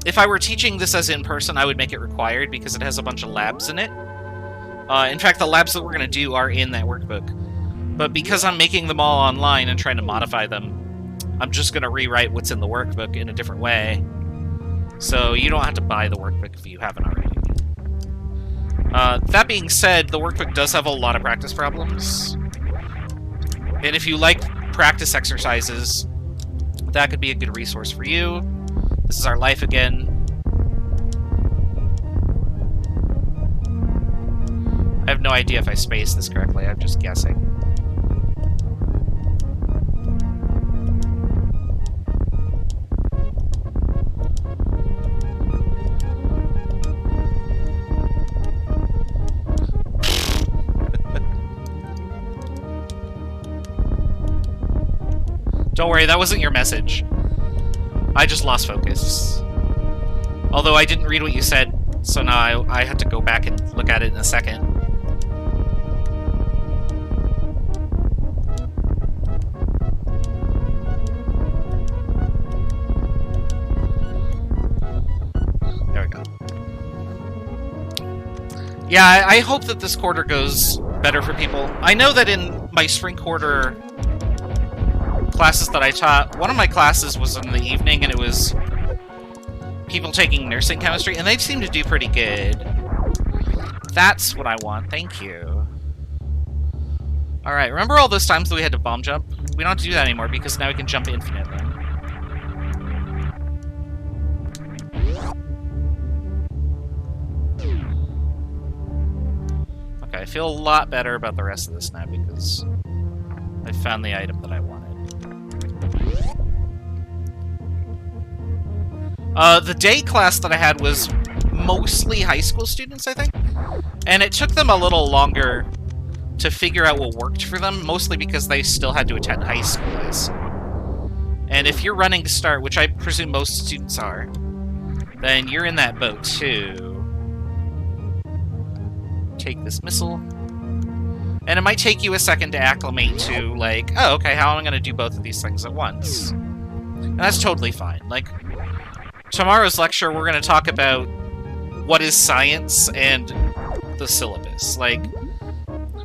If I were teaching this as in-person, I would make it required because it has a bunch of labs in it. In fact, the labs that we're going to do are in that workbook. But because I'm making them all online and trying to modify them, I'm just going to rewrite what's in the workbook in a different way. So you don't have to buy the workbook if you haven't already. That being said, the workbook does have a lot of practice problems. And if you like practice exercises, that could be a good resource for you. This is our life again. I have no idea if I spaced this correctly, I'm just guessing. Don't worry, that wasn't your message. I just lost focus. Although I didn't read what you said, so now I had to go back and look at it in a second. There we go. Yeah, I hope that this quarter goes better for people. I know that in my spring quarter classes that I taught, one of my classes was in the evening, and it was people taking nursing chemistry, and they seemed to do pretty good. That's what I want. Thank you. Alright, remember all those times that we had to bomb jump? We don't have to do that anymore, because now we can jump infinitely. Okay, I feel a lot better about the rest of this now, because I found the item that I wanted. The day class that I had was mostly high school students, I think. And it took them a little longer to figure out what worked for them, mostly because they still had to attend high school. And if you're running to start, which I presume most students are, then you're in that boat too. Take this missile. And it might take you a second to acclimate to, like, oh, okay, how am I going to do both of these things at once? And that's totally fine. Like, tomorrow's lecture, we're going to talk about what is science and the syllabus. Like,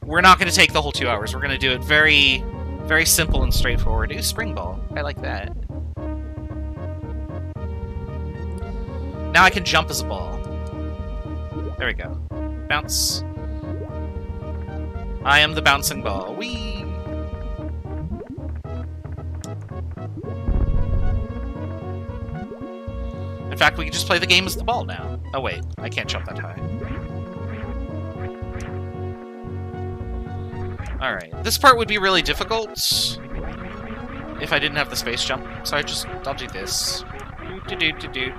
we're not going to take the whole 2 hours. We're going to do it very, very simple and straightforward. Ooh, spring ball. I like that. Now I can jump as a ball. There we go. Bounce. I am the bouncing ball. Whee! In fact, we can just play the game as the ball now. Oh wait, I can't jump that high. Alright, this part would be really difficult if I didn't have the space jump, so I'll do this. Do-do-do-do-do.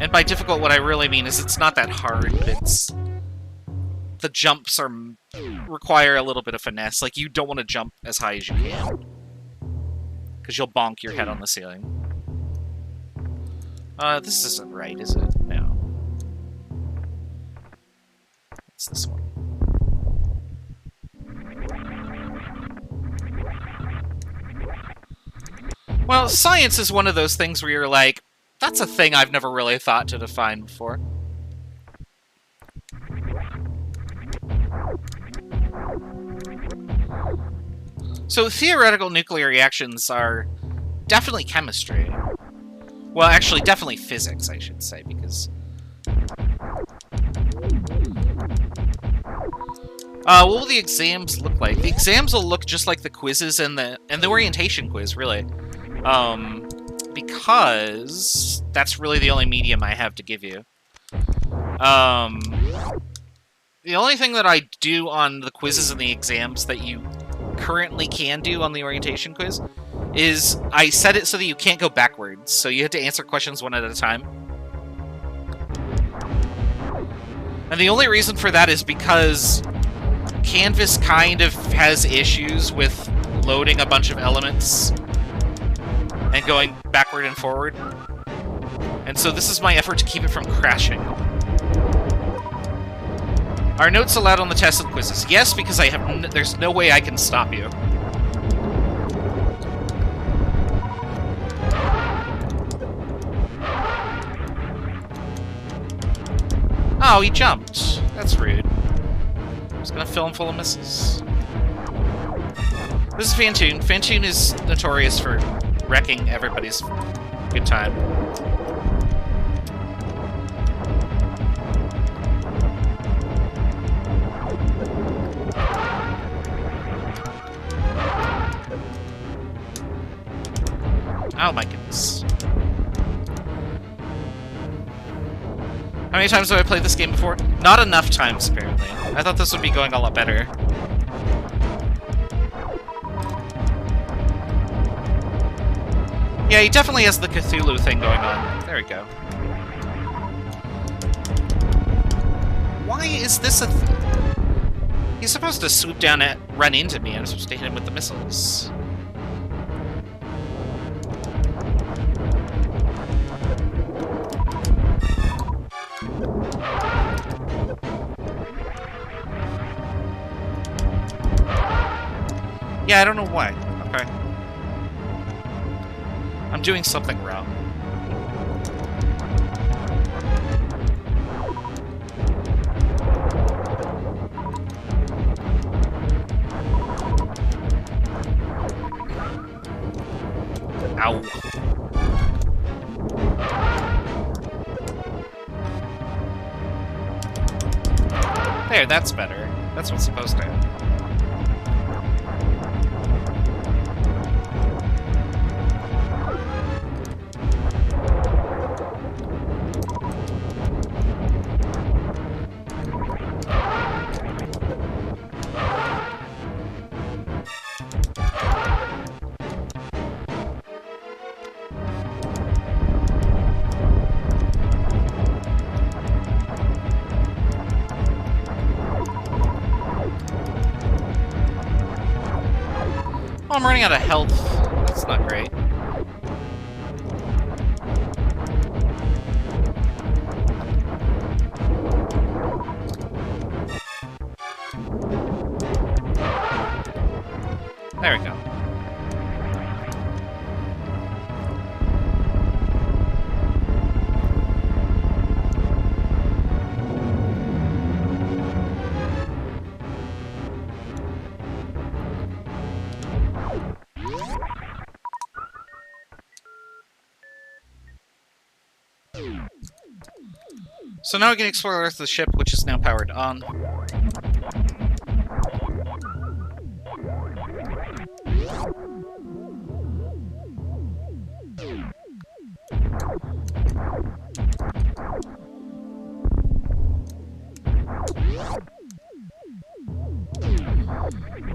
And by difficult, what I really mean is it's not that hard, but it's... the jumps require a little bit of finesse. Like, you don't want to jump as high as you can, because you'll bonk your head on the ceiling. This isn't right, is it? No. It's this one. Well, science is one of those things where you're like, that's a thing I've never really thought to define before. So theoretical nuclear reactions are definitely chemistry. Well, actually, definitely physics, I should say, because... what will the exams look like? The exams will look just like the quizzes and the orientation quiz, really. Because that's really the only medium I have to give you. The only thing that I do on the quizzes and the exams that you currently can do on the orientation quiz is I set it so that you can't go backwards, so you have to answer questions one at a time. And the only reason for that is because Canvas kind of has issues with loading a bunch of elements and going backward and forward. And so this is my effort to keep it from crashing. Are notes allowed on the tests and quizzes? Yes, because I have there's no way I can stop you. Oh, he jumped. That's rude. I'm just gonna fill him full of missiles. This is Fantoon. Fantoon is notorious for wrecking everybody's good time. Oh my goodness. How many times have I played this game before? Not enough times, apparently. I thought this would be going a lot better. Yeah, he definitely has the Cthulhu thing going on. There we go. Why is this a He's supposed to swoop down and run into me. I'm supposed to hit him with the missiles. Yeah, I don't know why. Okay. I'm doing something wrong. Ow. There, that's better. That's what's supposed to happen. Oh, I'm running out of health. That's not great. There we go. So now we can explore the rest of the ship, which is now powered on.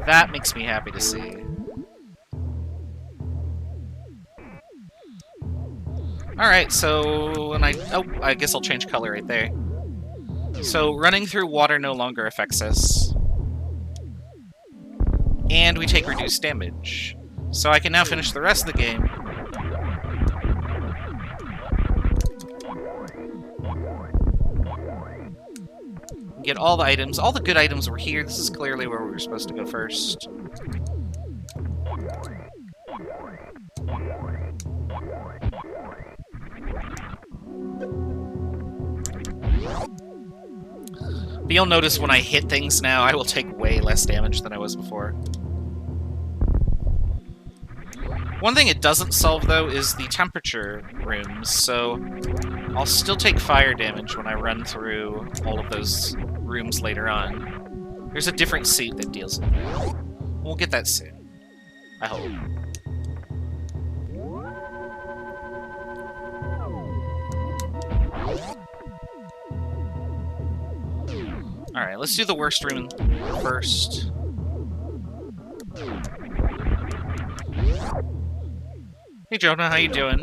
That makes me happy to see. Alright, so when I guess I'll change color right there. So running through water no longer affects us. And we take reduced damage. So I can now finish the rest of the game. Get all the items. All the good items were here. This is clearly where we were supposed to go first. But you'll notice when I hit things now, I will take way less damage than I was before. One thing it doesn't solve, though, is the temperature rooms, so I'll still take fire damage when I run through all of those rooms later on. There's a different suit that deals with it. We'll get that soon. I hope. Alright, let's do the worst room first. Hey Jonah, how you doing?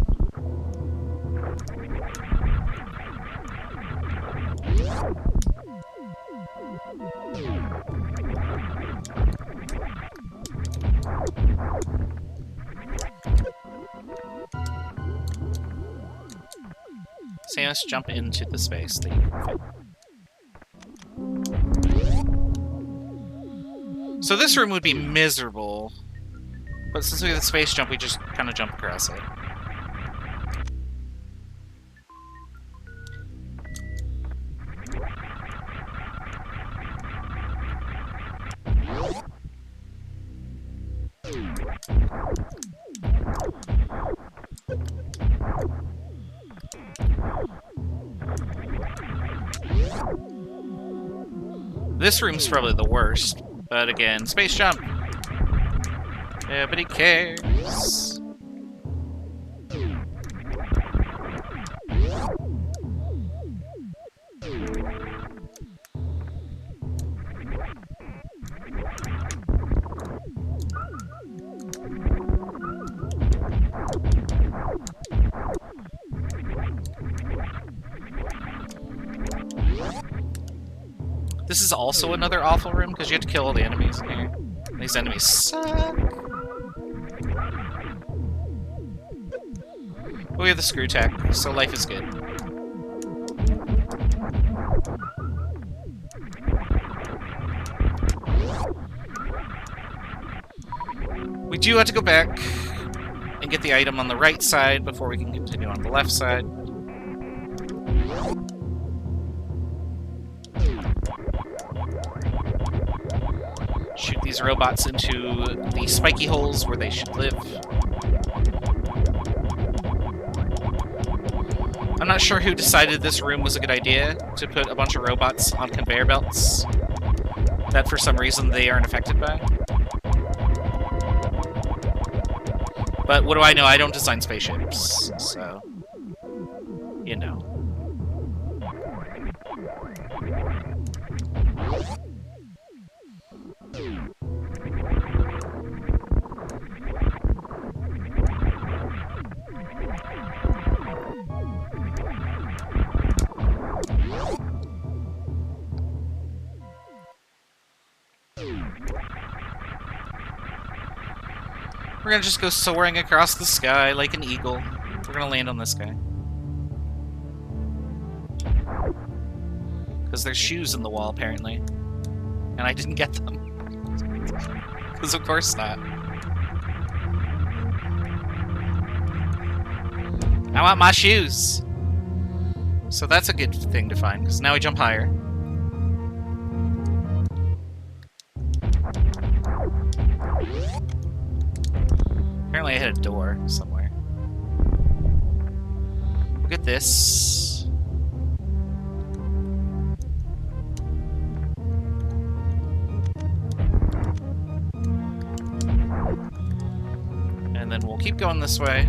Samus, jump into the space that you can fit. So this room would be miserable, but since we have the space jump, we just kind of jump across it. This room's probably the worst, but again, space jump. Nobody cares. This is also another awful room because you have to kill all the enemies in here. These enemies suck. But we have the screw tack, so life is good. We do have to go back and get the item on the right side before we can continue on the left side. Shoot these robots into the spiky holes where they should live. I'm not sure who decided this room was a good idea to put a bunch of robots on conveyor belts that for some reason they aren't affected by. But what do I know? I don't design spaceships, so you know. We're gonna just go soaring across the sky like an eagle. We're gonna land on this guy. Because there's shoes in the wall, apparently. And I didn't get them. Because of course not. I want my shoes! So that's a good thing to find, because now we jump higher. Apparently I hit a door somewhere. Look at this. And then we'll keep going this way.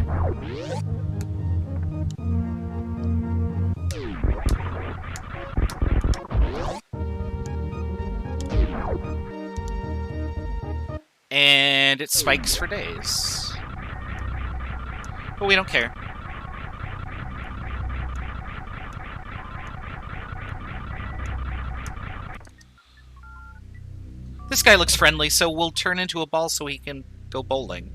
And it spikes for days. But we don't care. This guy looks friendly, so we'll turn into a ball so he can go bowling.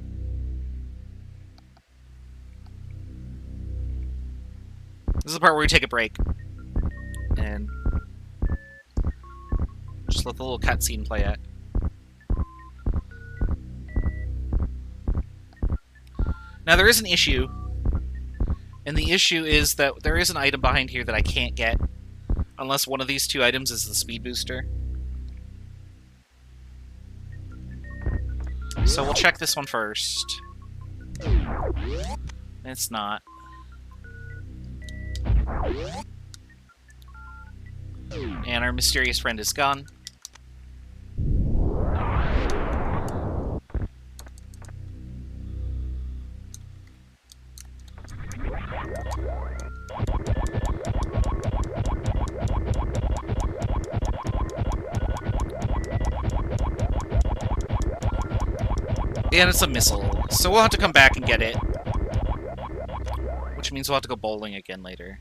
This is the part where we take a break. And just let the little cutscene play out. Now, there is an issue, and the issue is that there is an item behind here that I can't get unless one of these two items is the speed booster. So we'll check this one first. It's not. And our mysterious friend is gone. And it's a missile, so we'll have to come back and get it Which means we'll have to go bowling again later.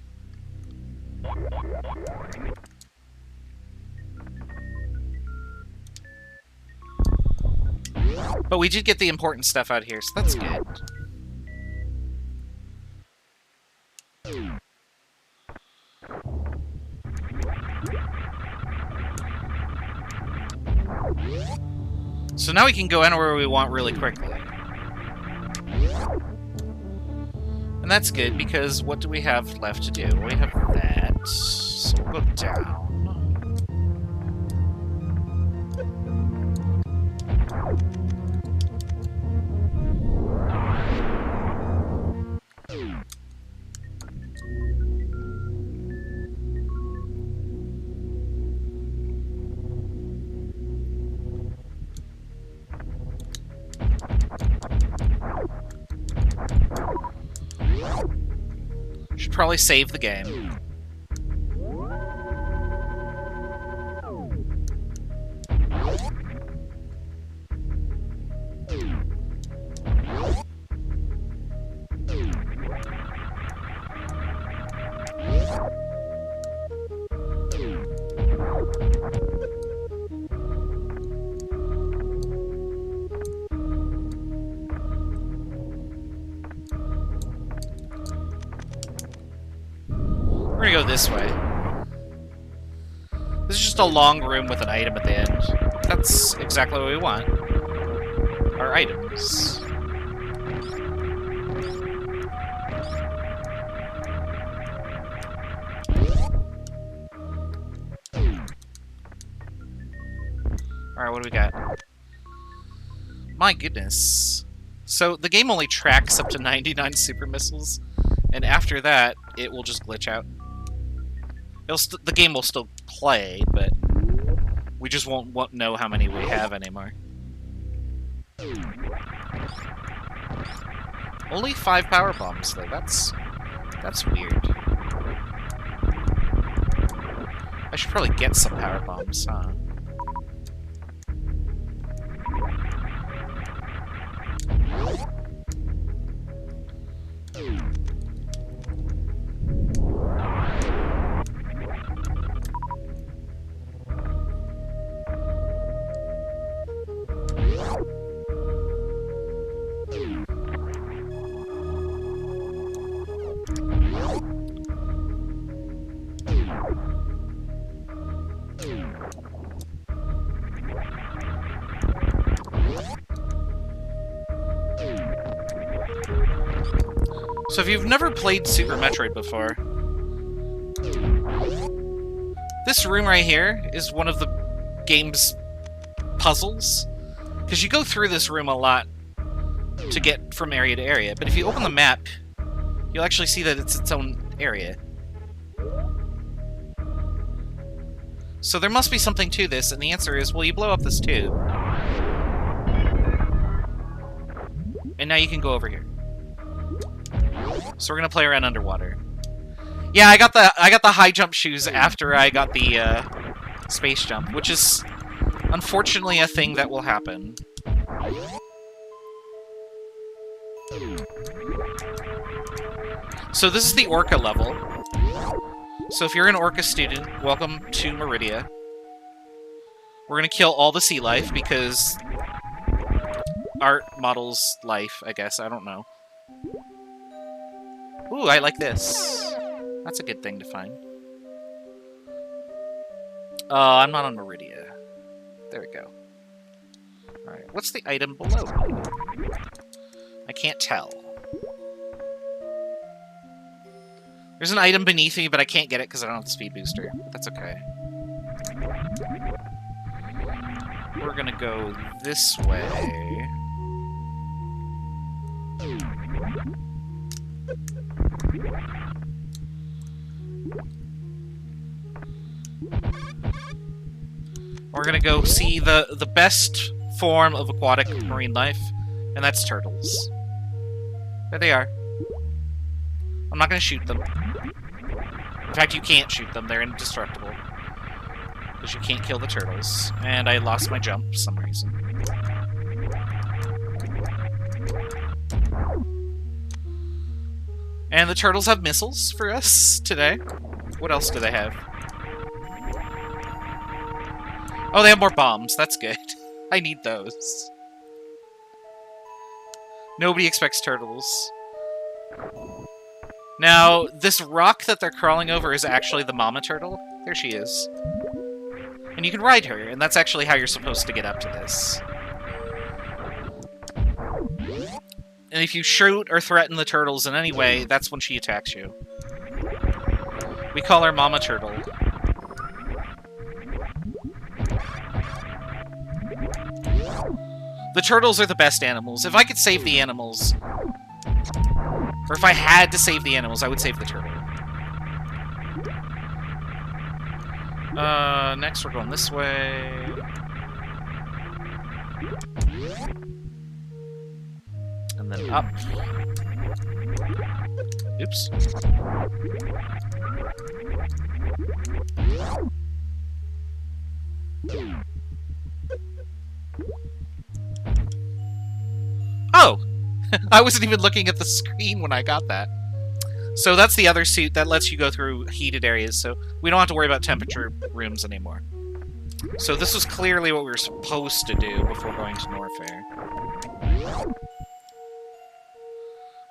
But we did get the important stuff out here, so that's good. So now we can go anywhere we want really quickly. And that's good, because what do we have left to do? We have that, so we'll go down. Should probably save the game. We're gonna go this way. This is just a long room with an item at the end. That's exactly what we want. Our items. Alright, what do we got? My goodness. So, the game only tracks up to 99 super missiles, and after that, it will just glitch out. The game will still play, but we just won't know how many we have anymore. Only 5 power bombs, though. That's weird. I should probably get some power bombs, huh? So if you've never played Super Metroid before, this room right here is one of the game's puzzles. Because you go through this room a lot to get from area to area, but if you open the map, you'll actually see that it's its own area. So there must be something to this, and the answer is, well, you blow up this tube. And now you can go over here. So we're gonna play around underwater. Yeah, I got the high jump shoes after I got the space jump, which is unfortunately a thing that will happen. So this is the Orca level. So if you're an Orca student, welcome to Meridia. We're gonna kill all the sea life because art models life, I guess. I don't know. Ooh, I like this. That's a good thing to find. I'm not on Meridia. There we go. Alright, what's the item below me? I can't tell. There's an item beneath me, but I can't get it because I don't have the speed booster. But that's okay. We're gonna go this way. We're gonna go see the best form of aquatic marine life, and that's turtles. There they are. I'm not gonna shoot them. In fact, you can't shoot them. They're indestructible. Because you can't kill the turtles. And I lost my jump for some reason. And the turtles have missiles for us today. What else do they have? Oh, they have more bombs. That's good. I need those. Nobody expects turtles. Now, this rock that they're crawling over is actually the mama turtle. There she is. And you can ride her, and that's actually how you're supposed to get up to this. And if you shoot or threaten the turtles in any way, that's when she attacks you. We call her Mama Turtle. The turtles are the best animals. If I could save the animals, or if I had to save the animals, I would save the turtle. Next we're going this way. And then up. Oops. Oh! I wasn't even looking at the screen when I got that. So that's the other suit that lets you go through heated areas, so we don't have to worry about temperature rooms anymore. So this was clearly what we were supposed to do before going to Norfair.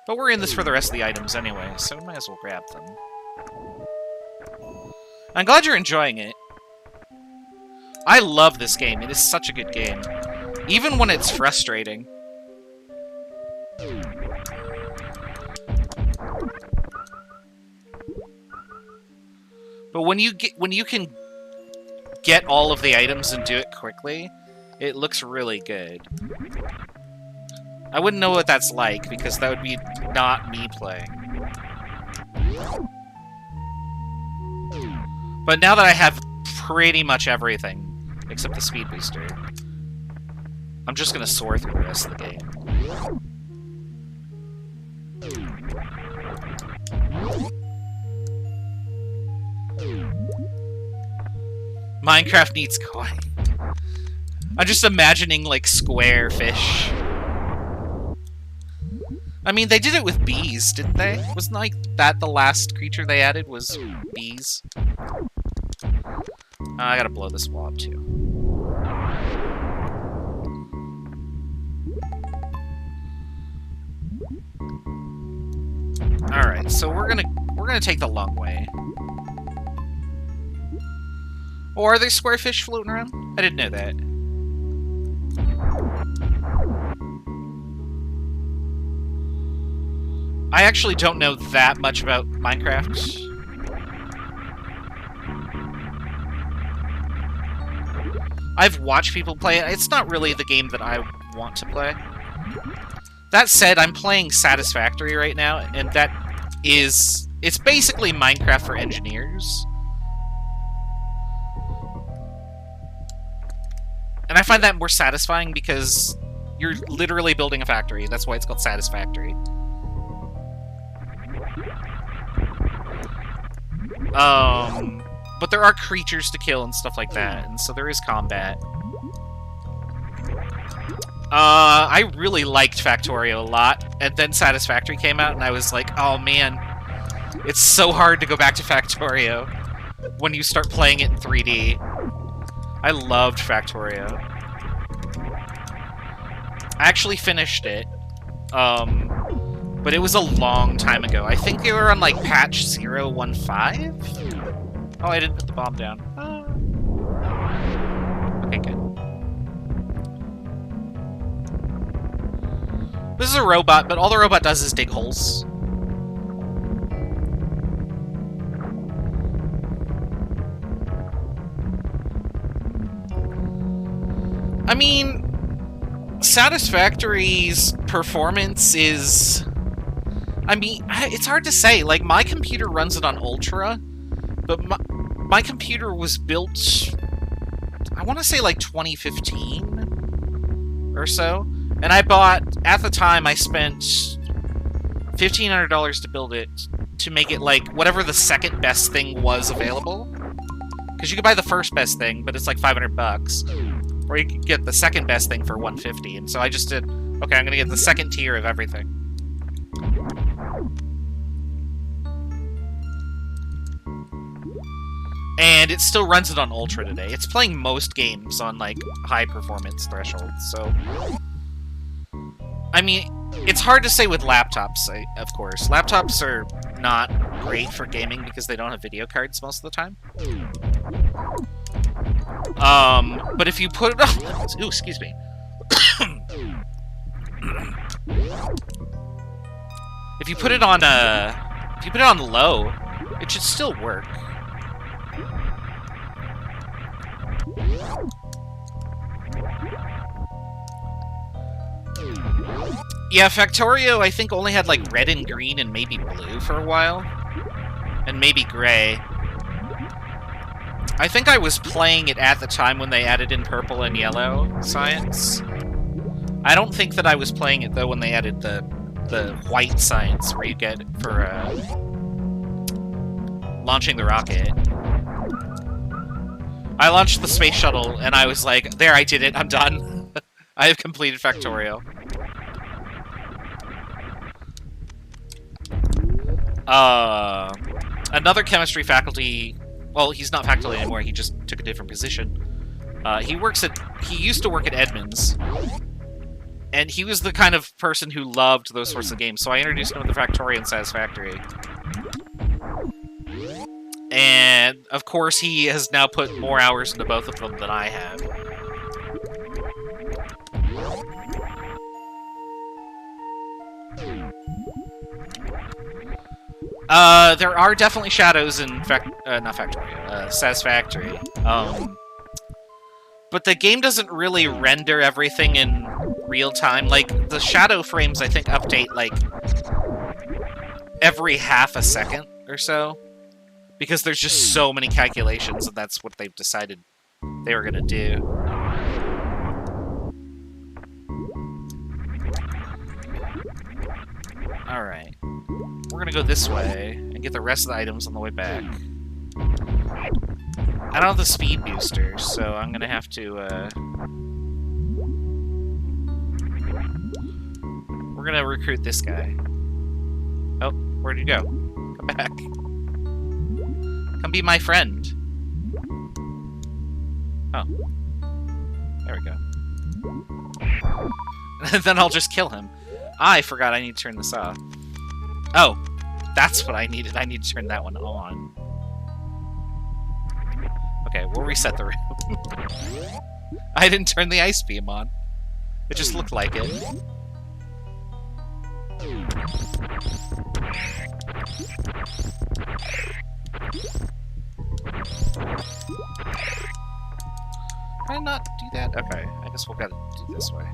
But we're in this for the rest of the items anyway, so we might as well grab them. I'm glad you're enjoying it. I love this game. It is such a good game. Even when it's frustrating. But when you can get all of the items and do it quickly, it looks really good. I wouldn't know what that's like, because that would be not me playing. But now that I have pretty much everything, except the speed booster, I'm just gonna soar through the rest of the game. Minecraft needs koi. I'm just imagining, like, square fish. I mean, they did it with bees, didn't they? Wasn't, like, that the last creature they added was bees? I gotta blow this wall up, too. Alright, so we're gonna take the long way. Or are there square fish floating around? I didn't know that. I actually don't know that much about Minecraft. I've watched people play it. It's not really the game that I want to play. That said, I'm playing Satisfactory right now, and that is... It's basically Minecraft for engineers. And I find that more satisfying because you're literally building a factory. That's why it's called Satisfactory. But there are creatures to kill and stuff like that, and so there is combat. I really liked Factorio a lot, and then Satisfactory came out, and I was like, oh man, it's so hard to go back to Factorio when you start playing it in 3D. I loved Factorio. I actually finished it, but it was a long time ago. I think they were on, like, patch 0.15? Oh, I didn't put the bomb down. Okay, good. This is a robot, but all the robot does is dig holes. I mean, Satisfactory's performance is... I mean, it's hard to say. Like, my computer runs it on Ultra, but my computer was built, I want to say, like, 2015 or so. And I bought, at the time, I spent $1,500 to build it, to make it, like, whatever the second best thing was available. Because you could buy the first best thing, but it's like $500. Or you could get the second best thing for $150. And so I just did, okay, I'm going to get the second tier of everything. And it still runs it on Ultra today. It's playing most games on, like, high performance thresholds, so... I mean, it's hard to say with laptops, of course. Laptops are not great for gaming because they don't have video cards most of the time. But if you put it on... Ooh, excuse me. If you put it on, if you put it on low, it should still work. Yeah, Factorio, I think, only had, like, red and green and maybe blue for a while. And maybe gray. I think I was playing it at the time when they added in purple and yellow science. I don't think that I was playing it, though, when they added the white science, where you get for, launching the rocket. I launched the space shuttle, and I was like, there, I did it, I'm done. I have completed Factorio. Another chemistry faculty... Well, he's not faculty anymore, he just took a different position. He used to work at Edmonds. And he was the kind of person who loved those sorts of games, so I introduced him to the Factorio and Satisfactory. And, of course, he has now put more hours into both of them than I have. There are definitely shadows in not Factorio, Satisfactory. But the game doesn't really render everything in real time. Like, the shadow frames, I think, update, like, every half a second or so. Because there's just so many calculations, and that's what they've decided they were gonna do. Alright. We're gonna go this way, and get the rest of the items on the way back. I don't have the speed booster, so I'm gonna have to, We're gonna recruit this guy. Oh, where'd you go? Come back. Come be my friend. Oh. There we go. And then I'll just kill him. I forgot I need to turn this off. Oh, that's what I needed. I need to turn that one on. Okay, we'll reset the room. I didn't turn the ice beam on. It just looked like it. Can I not do that? Okay, I guess we'll gotta do this way.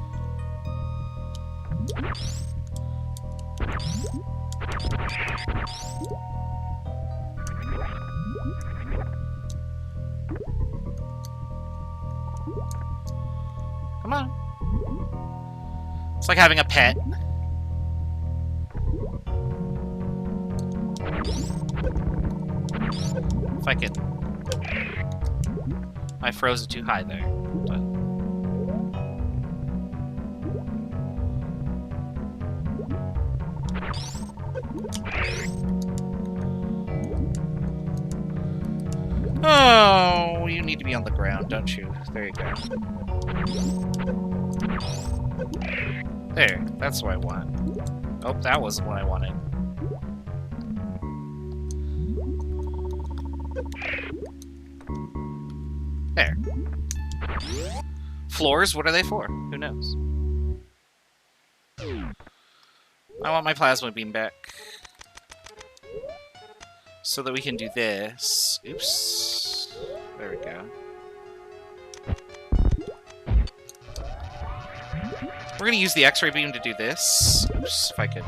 Come on. It's like having a pet. If I could... I froze it too high there. But... Oh, you need to be on the ground, don't you? There you go. There, that's what I want. Oh, that wasn't what I wanted. There. Floors, what are they for? Who knows? I want my plasma beam back. So that we can do this. Oops. There we go. We're gonna use the X-ray beam to do this. Oops, if I can.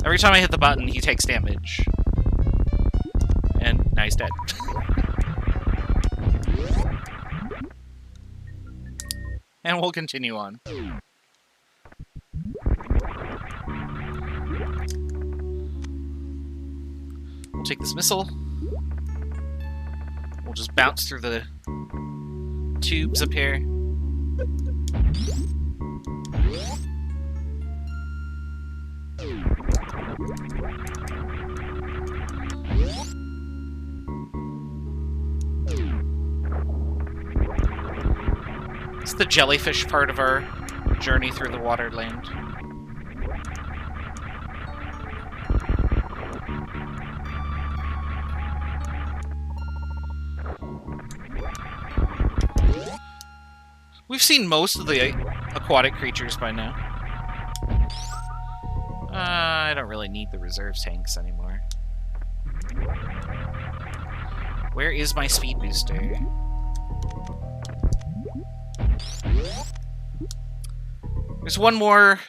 Every time I hit the button, he takes damage. And now he's dead. And we'll continue on. We'll take this missile. We'll just bounce through the tubes up here. the jellyfish part of our journey through the waterland. We've seen most of the aquatic creatures by now. I don't really need the reserve tanks anymore. Where is my speed booster? There's one more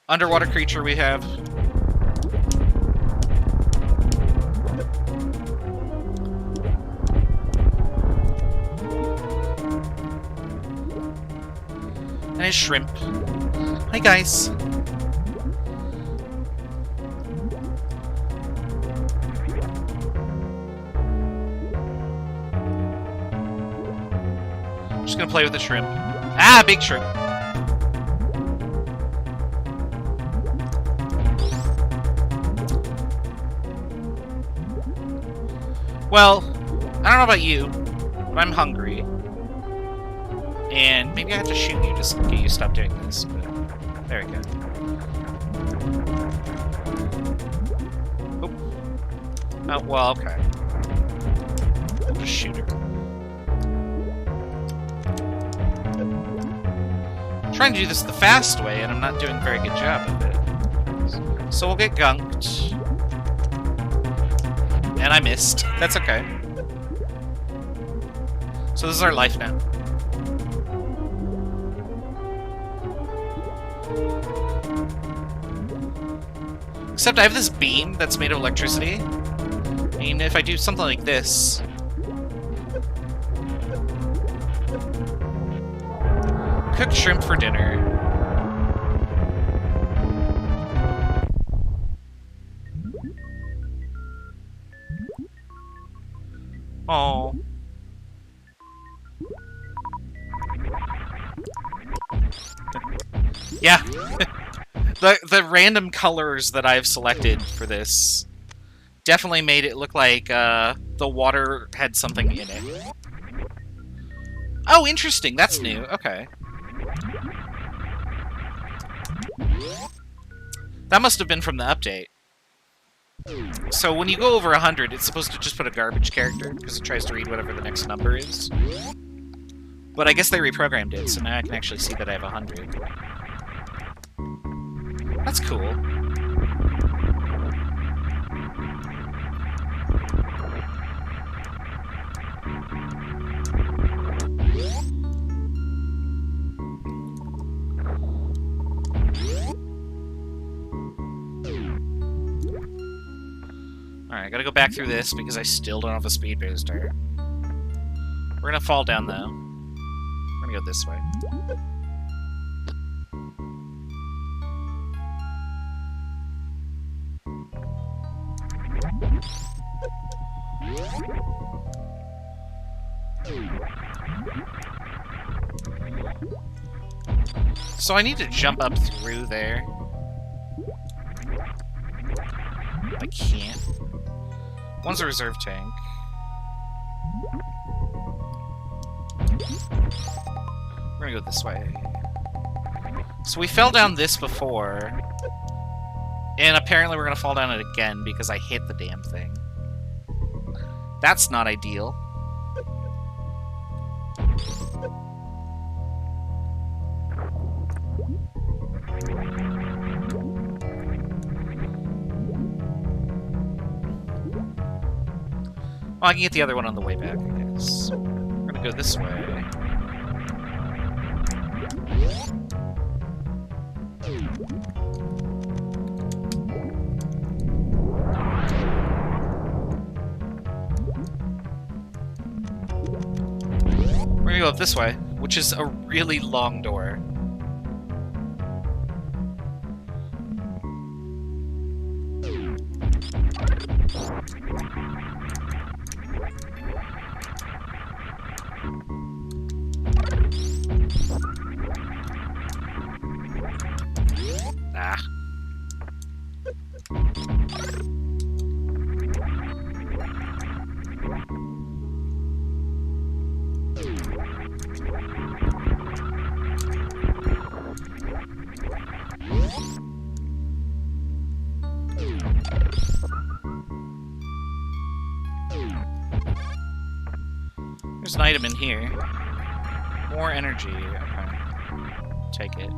underwater creature we have. And a shrimp. Hi, guys. I'm just gonna play with the shrimp. Ah, big shrimp. Well, I don't know about you, but I'm hungry. And maybe I have to shoot you just to get you to stop doing this, but there we go. Oh, well, okay. I'll just shoot her. I'm trying to do this the fast way, and I'm not doing a very good job of it. So we'll get gunked. And I missed. That's okay. So this is our life now. Except I have this beam that's made of electricity. I mean, if I do something like this... Cooked shrimp for dinner. Oh. Yeah. The random colors that I've selected for this definitely made it look like the water had something in it. Oh, interesting. That's new. Okay. That must have been from the update. So when you go over 100, it's supposed to just put a garbage character, because it tries to read whatever the next number is. But I guess they reprogrammed it, so now I can actually see that I have 100. That's cool. Alright, I gotta go back through this because I still don't have a speed booster. We're gonna fall down, though. We're gonna go this way. So I need to jump up through there. I can't. One's a reserve tank. We're gonna go this way. So we fell down this before. And apparently we're gonna fall down it again because I hit the damn thing. That's not ideal. Well, I can get the other one on the way back, I guess. We're gonna go this way. We're gonna go up this way, which is a really long door. There's an item in here. More energy. Okay. Take it.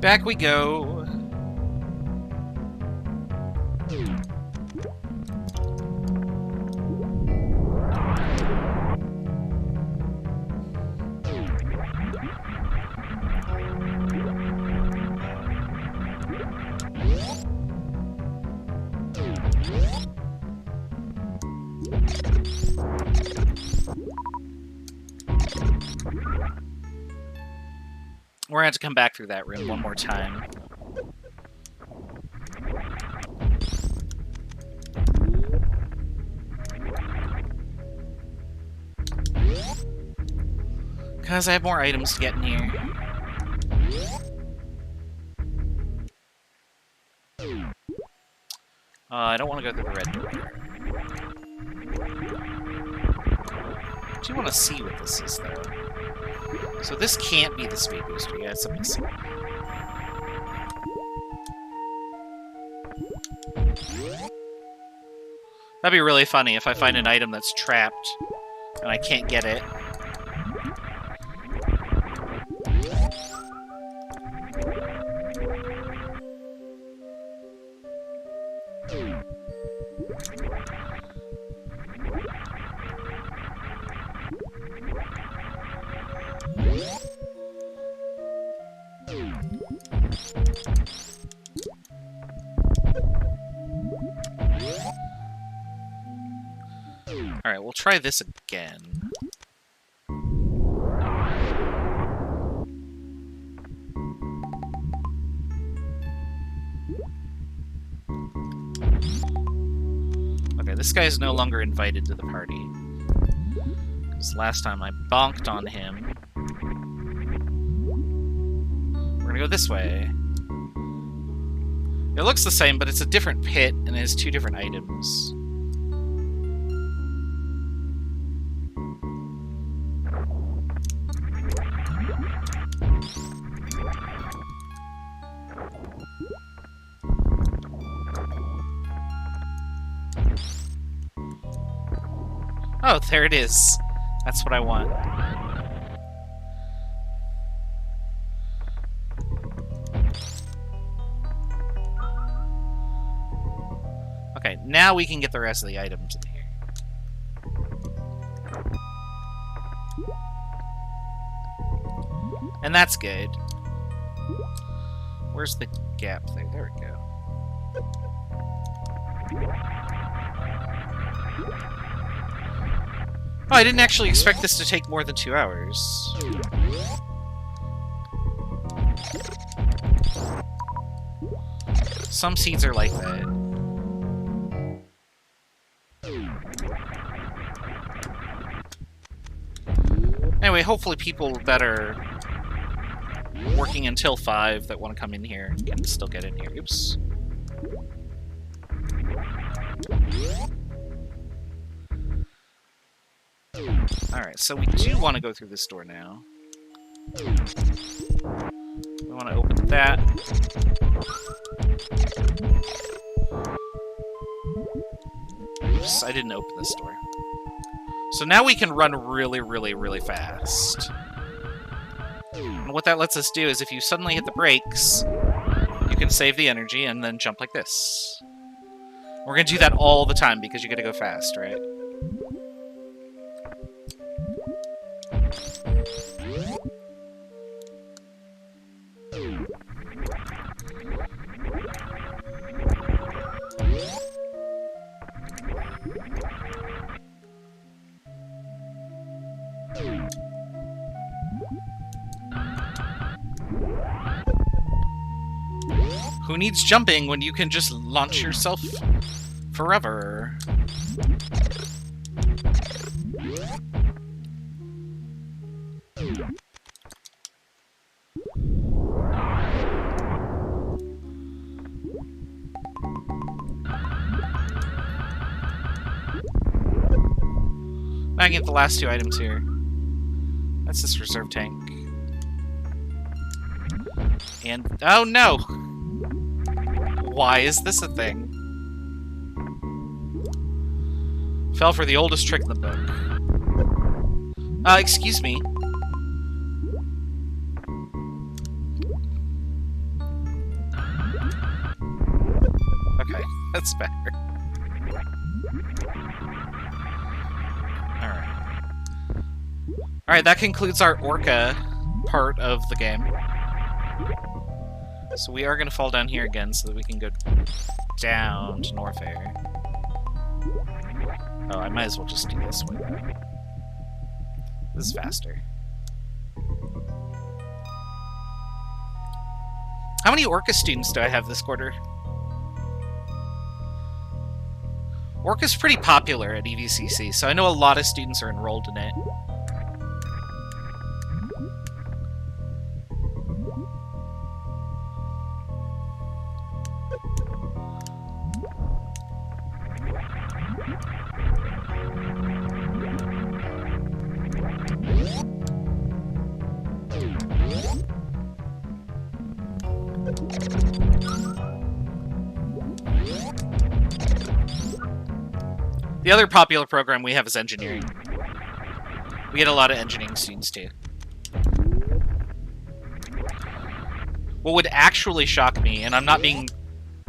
Back we go. We're gonna have to come back through that room one more time. Because I have more items to get in here. I don't want to go through the red door. I do want to see what this is, though. So this can't be the speed booster. Yeah, it's a missing. That'd be really funny if I find an item that's trapped and I can't get it. Alright, we'll try this again. Okay, this guy is no longer invited to the party. Because last time I bonked on him. We're gonna go this way. It looks the same, but it's a different pit, and it has two different items. Oh, there it is. That's what I want. Okay, now we can get the rest of the items in here. And that's good. Where's the gap there? There we go. Oh, I didn't actually expect this to take more than 2 hours. Some seeds are like that. Anyway, hopefully people that are working until 5 that want to come in here can still get in here. Oops. Alright, so we do want to go through this door now. We want to open that. Oops, I didn't open this door. So now we can run really, really, really fast. And what that lets us do is if you suddenly hit the brakes, you can save the energy and then jump like this. We're going to do that all the time because you got to go fast, right? Who needs jumping when you can just launch yourself forever? I can get the last two items here. That's this reserve tank. And... oh no! Why is this a thing? Fell for the oldest trick in the book. Excuse me. Okay, that's better. Alright, that concludes our Orca part of the game. So we are going to fall down here again so that we can go down to Norfair. Oh, I might as well just do this way. This is faster. How many Orca students do I have this quarter? Orca's pretty popular at EVCC, so I know a lot of students are enrolled in it. The other popular program we have is engineering. We get a lot of engineering students too. What would actually shock me, and I'm not being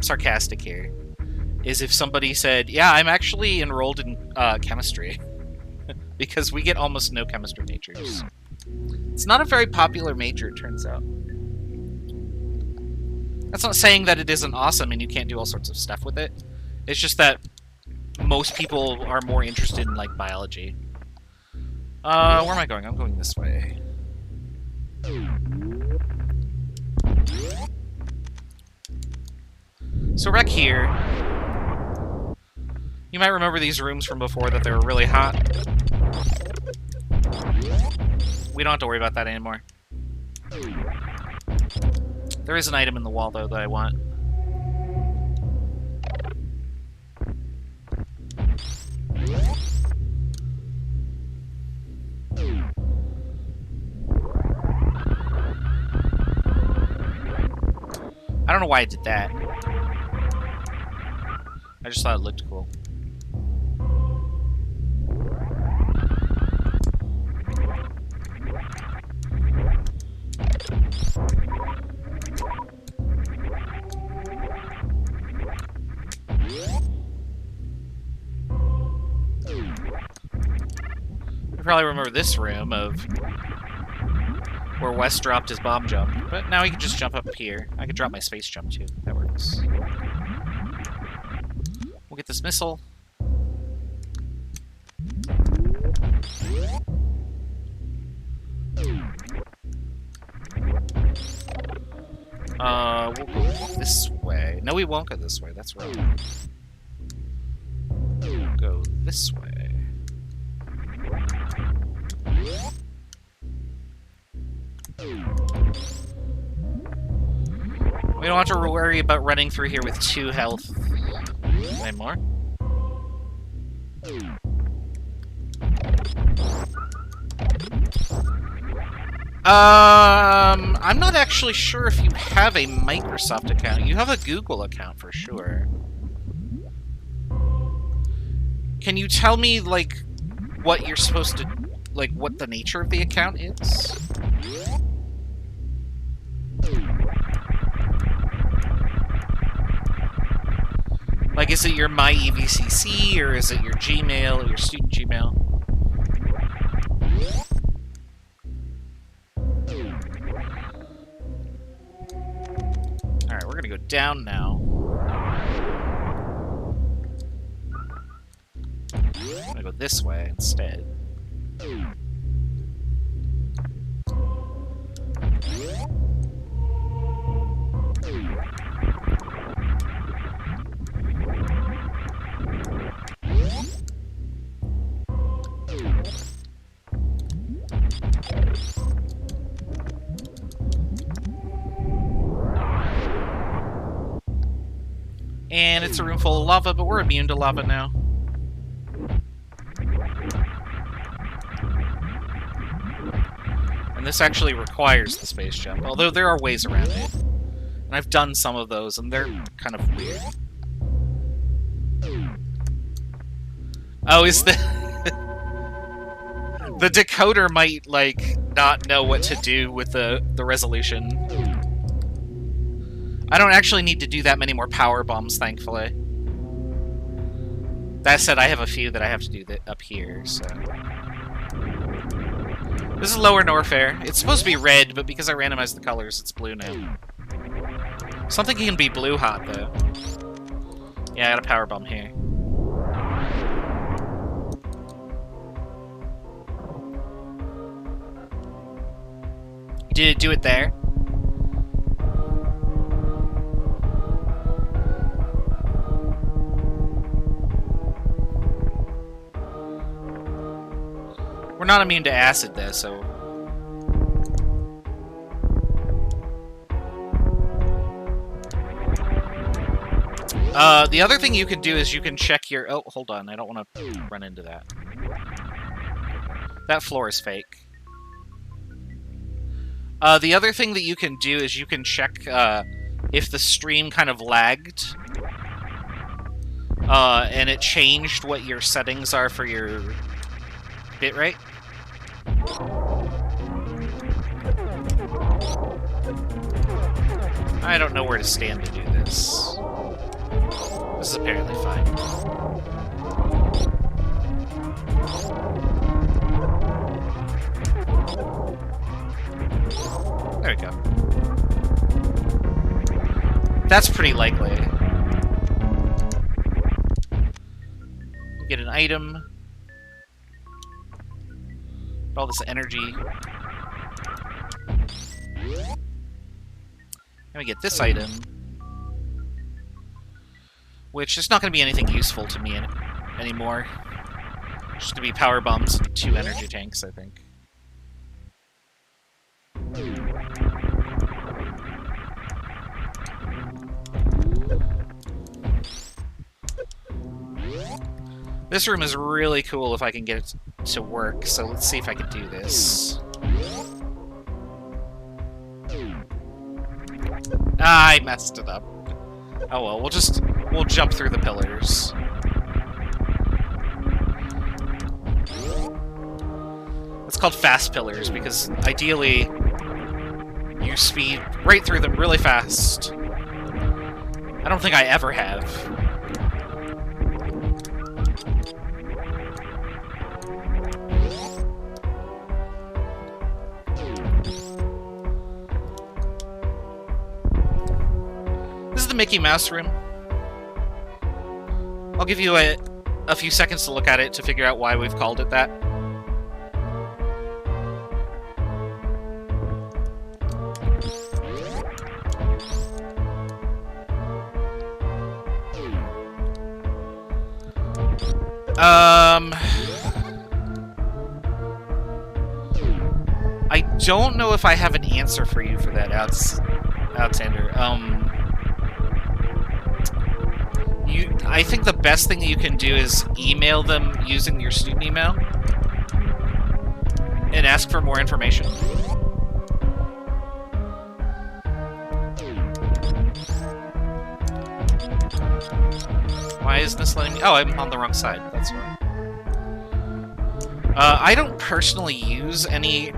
sarcastic here, is if somebody said, yeah, I'm actually enrolled in chemistry. Because we get almost no chemistry majors. It's not a very popular major, it turns out. That's not saying that it isn't awesome and you can't do all sorts of stuff with it. It's just that most people are more interested in, like, biology. Where am I going? I'm going this way. So back here, you might remember these rooms from before that they were really hot. We don't have to worry about that anymore. There is an item in the wall, though, that I want. I don't know why I did that. I just thought it looked cool. You probably remember this room of where Wes dropped his bomb jump, but now he can just jump up here. I could drop my space jump too. That works. We'll get this missile. We'll go this way. No, we won't go this way. That's wrong. We'll go this way. We don't have to worry about running through here with 2 health anymore. I'm not actually sure if you have a Microsoft account. You have a Google account for sure. Can you tell me, like, what you're supposed to, like, what the nature of the account is? Like, is it your MyEVCC, or is it your Gmail, or your student Gmail? Alright, we're gonna go down now. I'm gonna go this way instead. And it's a room full of lava, but we're immune to lava now. And this actually requires the space jump, although there are ways around it. And I've done some of those, and they're kind of weird. Oh, is the... the decoder might, like, not know what to do with the resolution. I don't actually need to do that many more power bombs, thankfully. That said, I have a few that I have to do up here, so... This is Lower Norfair. It's supposed to be red, but because I randomized the colors, it's blue now. Something can be blue hot, though. Yeah, I got a power bomb here. Did it do it there? We're not immune to acid, though, so... The other thing you can do is you can check your... Oh, hold on, I don't want to run into that. That floor is fake. The other thing that you can do is you can check if the stream kind of lagged. And it changed what your settings are for your bitrate. I don't know where to stand to do this. This is apparently fine. There we go. That's pretty likely. Get an item. All this energy. And we get this item. Which is not going to be anything useful to me anymore. Just to be power bombs and 2 energy tanks, I think. This room is really cool if I can get it to work, so let's see if I can do this. Ah, I messed it up. Oh well, we'll jump through the pillars. It's called fast pillars because ideally you speed right through them really fast. I don't think I ever have. This is the Mickey Mouse room. I'll give you a few seconds to look at it to figure out why we've called it that. I don't know if I have an answer for you for that, Outsander. I think the best thing that you can do is email them using your student email and ask for more information. Why is this letting me... Oh, I'm on the wrong side. That's why. I don't personally use any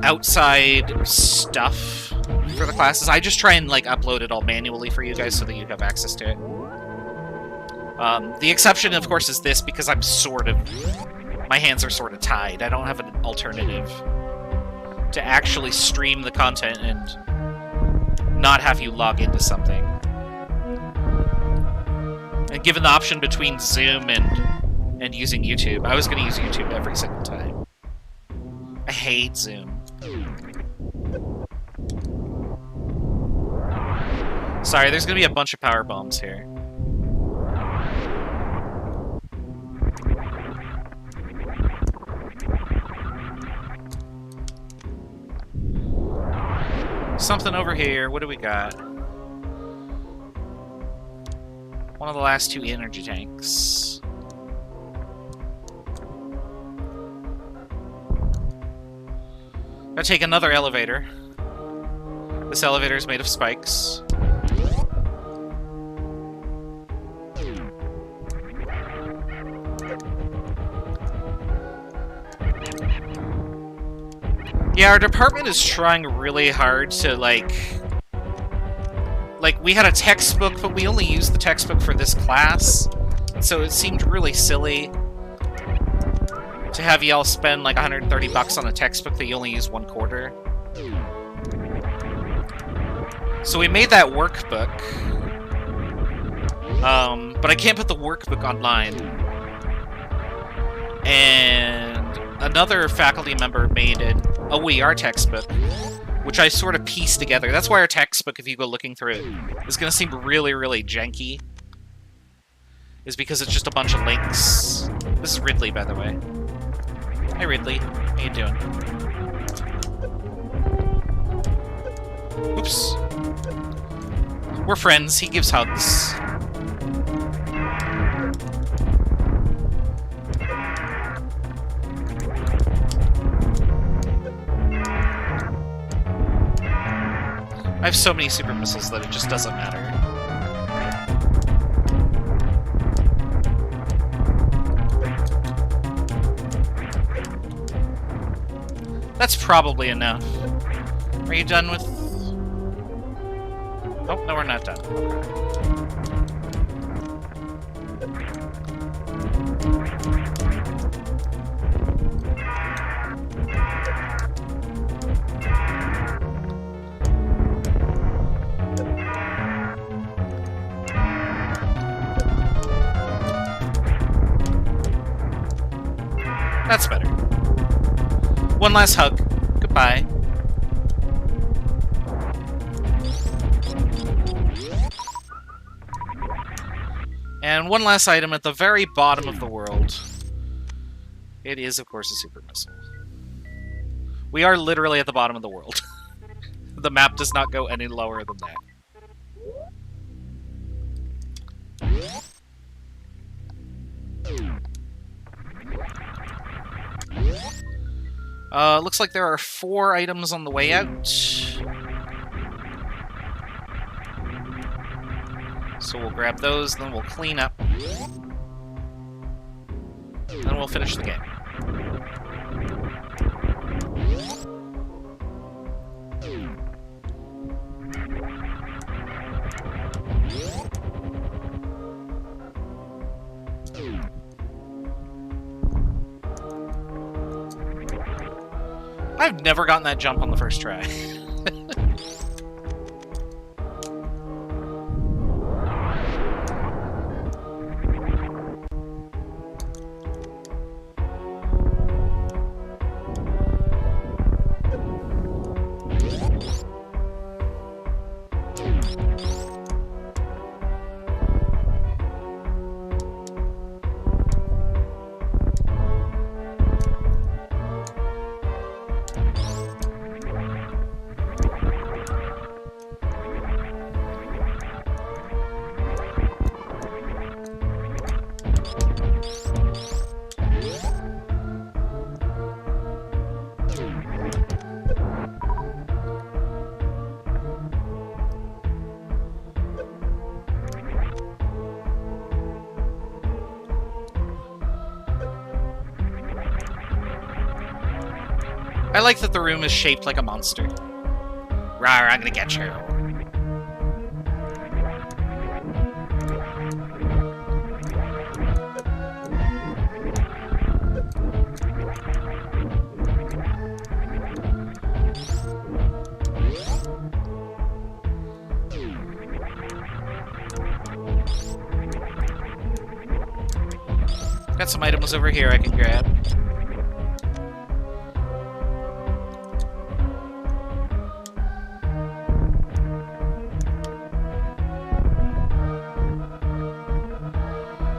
outside stuff for the classes. I just try and, like, upload it all manually for you guys so that you have access to it. The exception, of course, is this, because I'm sort of... My hands are sort of tied. I don't have an alternative to actually stream the content and not have you log into something. And given the option between Zoom and using YouTube, I was going to use YouTube every single time. I hate Zoom. Sorry, there's going to be a bunch of power bombs here. Something over here. What do we got? One of the last 2 energy tanks. Gotta take another elevator. This elevator is made of spikes. Yeah, our department is trying really hard to, like, we had a textbook, but we only used the textbook for this class, so it seemed really silly to have y'all spend, like, 130 bucks on a textbook that you only use 1/4. So we made that workbook, but I can't put the workbook online. And another faculty member made an OER textbook, which I sort of pieced together. That's why our textbook, if you go looking through it, is going to seem really, really janky. Is because it's just a bunch of links. This is Ridley, by the way. Hey, Ridley. How you doing? Oops. We're friends. He gives hugs. I have so many super missiles that it just doesn't matter. That's probably enough. Are you done with... Oh, no, we're not done. That's better. One last hug. Goodbye. And one last item at the very bottom of the world. It is, of course, a super missile. We are literally at the bottom of the world. The map does not go any lower than that. Looks like there are 4 items on the way out. So we'll grab those, then we'll clean up. Then we'll finish the game. I've never gotten that jump on the first try. I like that the room is shaped like a monster. Rawr, I'm gonna get you. Got some items over here I can grab.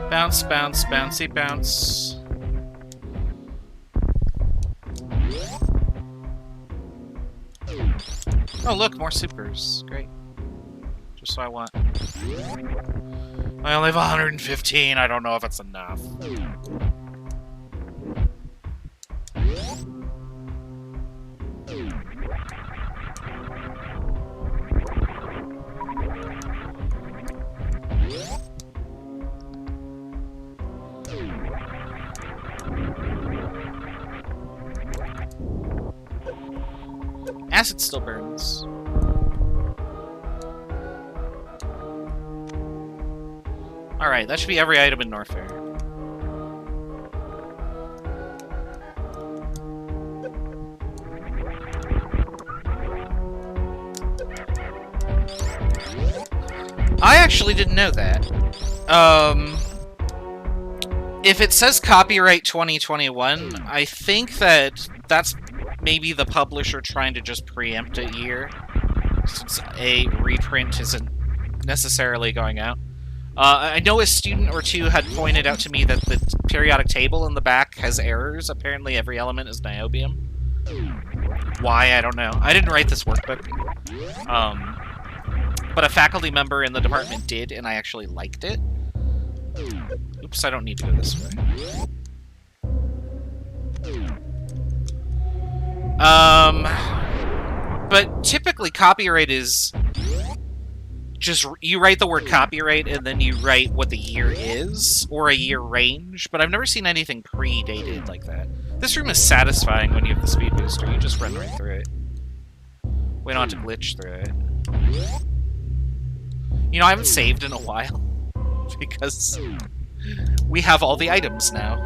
Bounce, bounce, bouncy, bounce. Oh, look, more supers. Great. Just what I want. I only have 115. I don't know if it's enough. Acid still burns. Alright, that should be every item in Norfair. I actually didn't know that. If it says copyright 2021, I think that's maybe the publisher trying to just preempt a year, since a reprint isn't necessarily going out. I know a student or two had pointed out to me that the periodic table in the back has errors. Apparently every element is niobium. Why, I don't know. I didn't write this workbook. But a faculty member in the department did, and I actually liked it. Oops, I don't need to go this way. But typically copyright is just, you write the word copyright and then you write what the year is, or a year range, but I've never seen anything pre-dated like that. This room is satisfying when you have the speed booster, you just run right through it. We don't have to glitch through it. You know, I haven't saved in a while, because we have all the items now.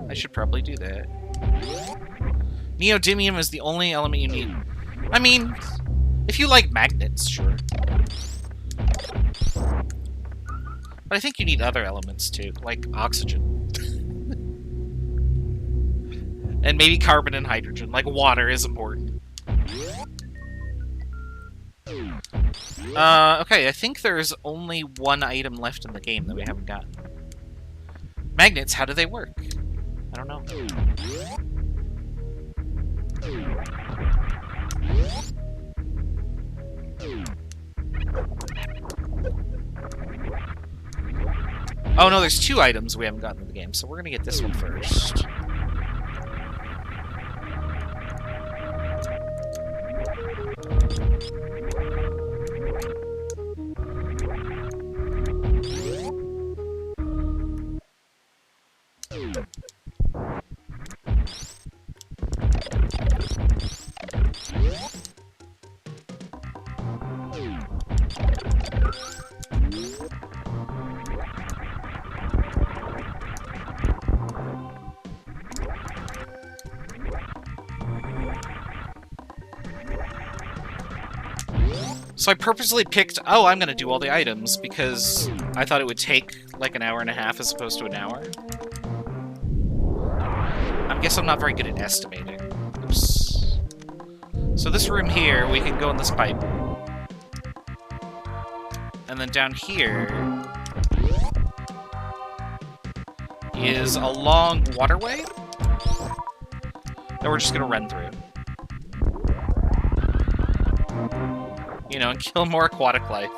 I should probably do that. Neodymium is the only element you need. I mean, if you like magnets, sure. But I think you need other elements too, like oxygen. And maybe carbon and hydrogen, like water is important. Okay, I think there's only one item left in the game that we haven't gotten. Magnets, how do they work? I don't know. Oh no, there's two items we haven't gotten in the game, so we're gonna get this one first. So I purposely picked, oh, I'm gonna do all the items, because I thought it would take like an hour and a half as opposed to an hour. I guess I'm not very good at estimating. Oops. So this room here, we can go in this pipe. And then down here is a long waterway that we're just gonna run through. You know, and kill more aquatic life.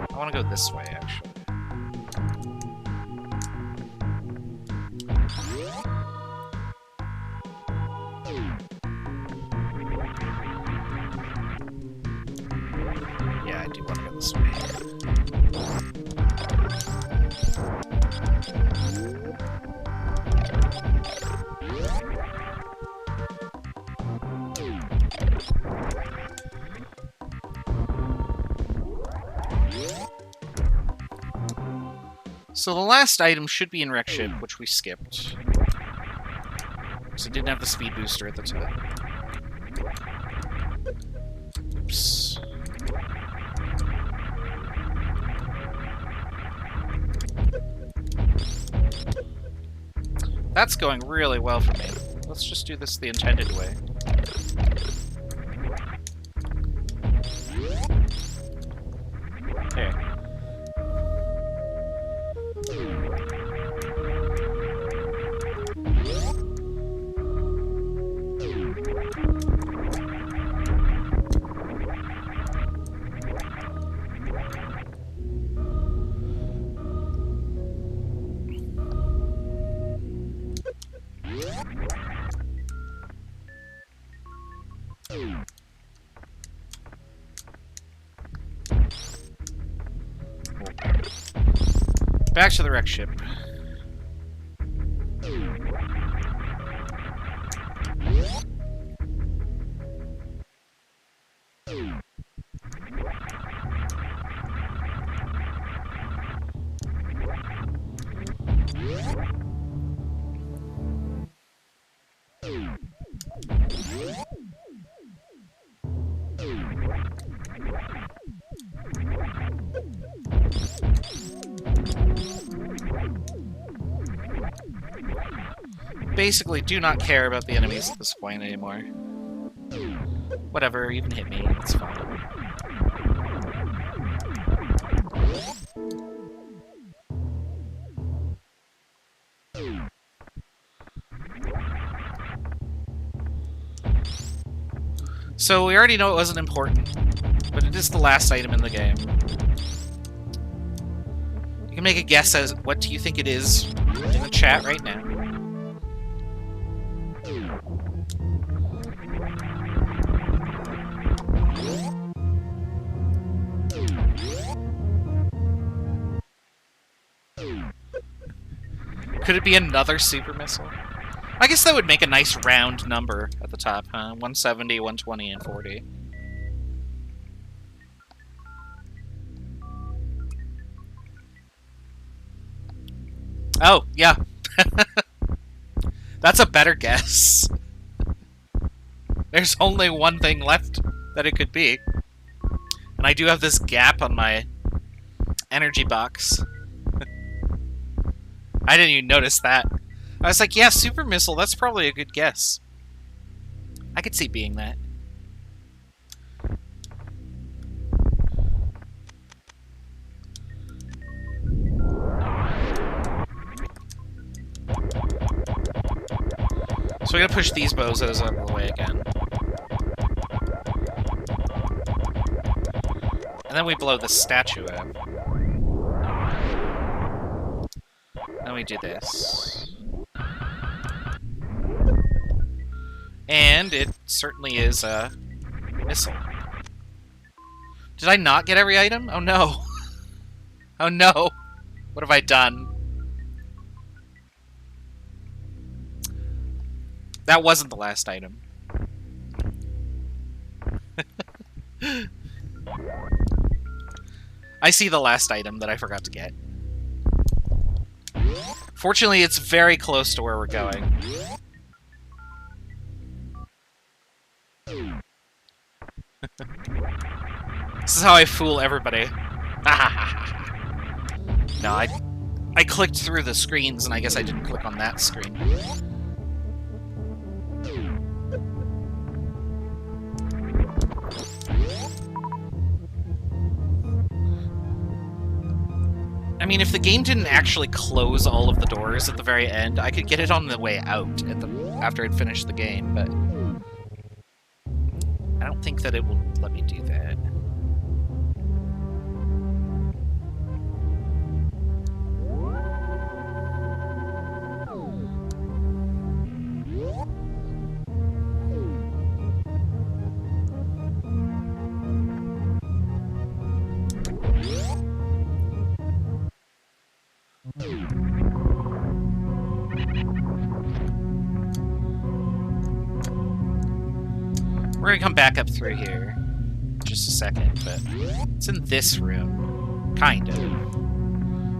I want to go this way, actually. Yeah, I do want to go this way. So the last item should be in Wreck Ship, which we skipped. Because it didn't have the speed booster at the time. Oops. That's going really well for me. Let's just do this the intended way. There. Back to the wreck ship. Basically, do not care about the enemies at this point anymore. Whatever, even hit me, it's fine. So we already know it wasn't important, but it is the last item in the game. You can make a guess as what do you think it is in the chat right now. Could it be another super missile? I guess that would make a nice round number at the top, huh? 170, 120, and 40. Oh, yeah. That's a better guess. There's only one thing left that it could be. And I do have this gap on my energy box. I didn't even notice that. I was like, yeah, super missile, that's probably a good guess. I could see being that. So we gotta push these bozos out of the way again. And then we blow the statue up. Then we do this. And it certainly is a missile. Did I not get every item? Oh no. Oh no. What have I done? That wasn't the last item. I see the last item that I forgot to get. Fortunately, it's very close to where we're going. This is how I fool everybody. No, I clicked through the screens, and I guess I didn't click on that screen. I mean, if the game didn't actually close all of the doors at the very end, I could get it on the way out after I'd finished the game, but I don't think that it will let me do that. We're gonna come back up through here in just a second, but it's in this room. Kind of.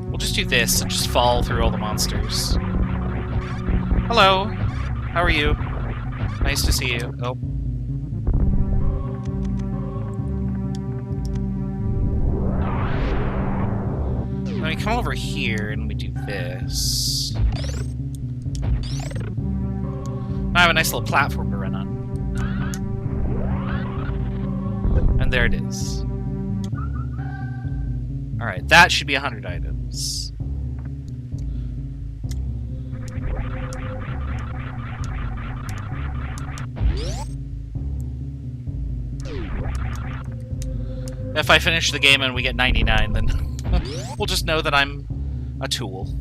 We'll just do this and just fall through all the monsters. Hello. How are you? Nice to see you. Oh. Then we come over here and we do this. have a nice little platform to run on. And there it is. Alright, that should be 100 items. If I finish the game and we get 99, then we'll just know that I'm a tool.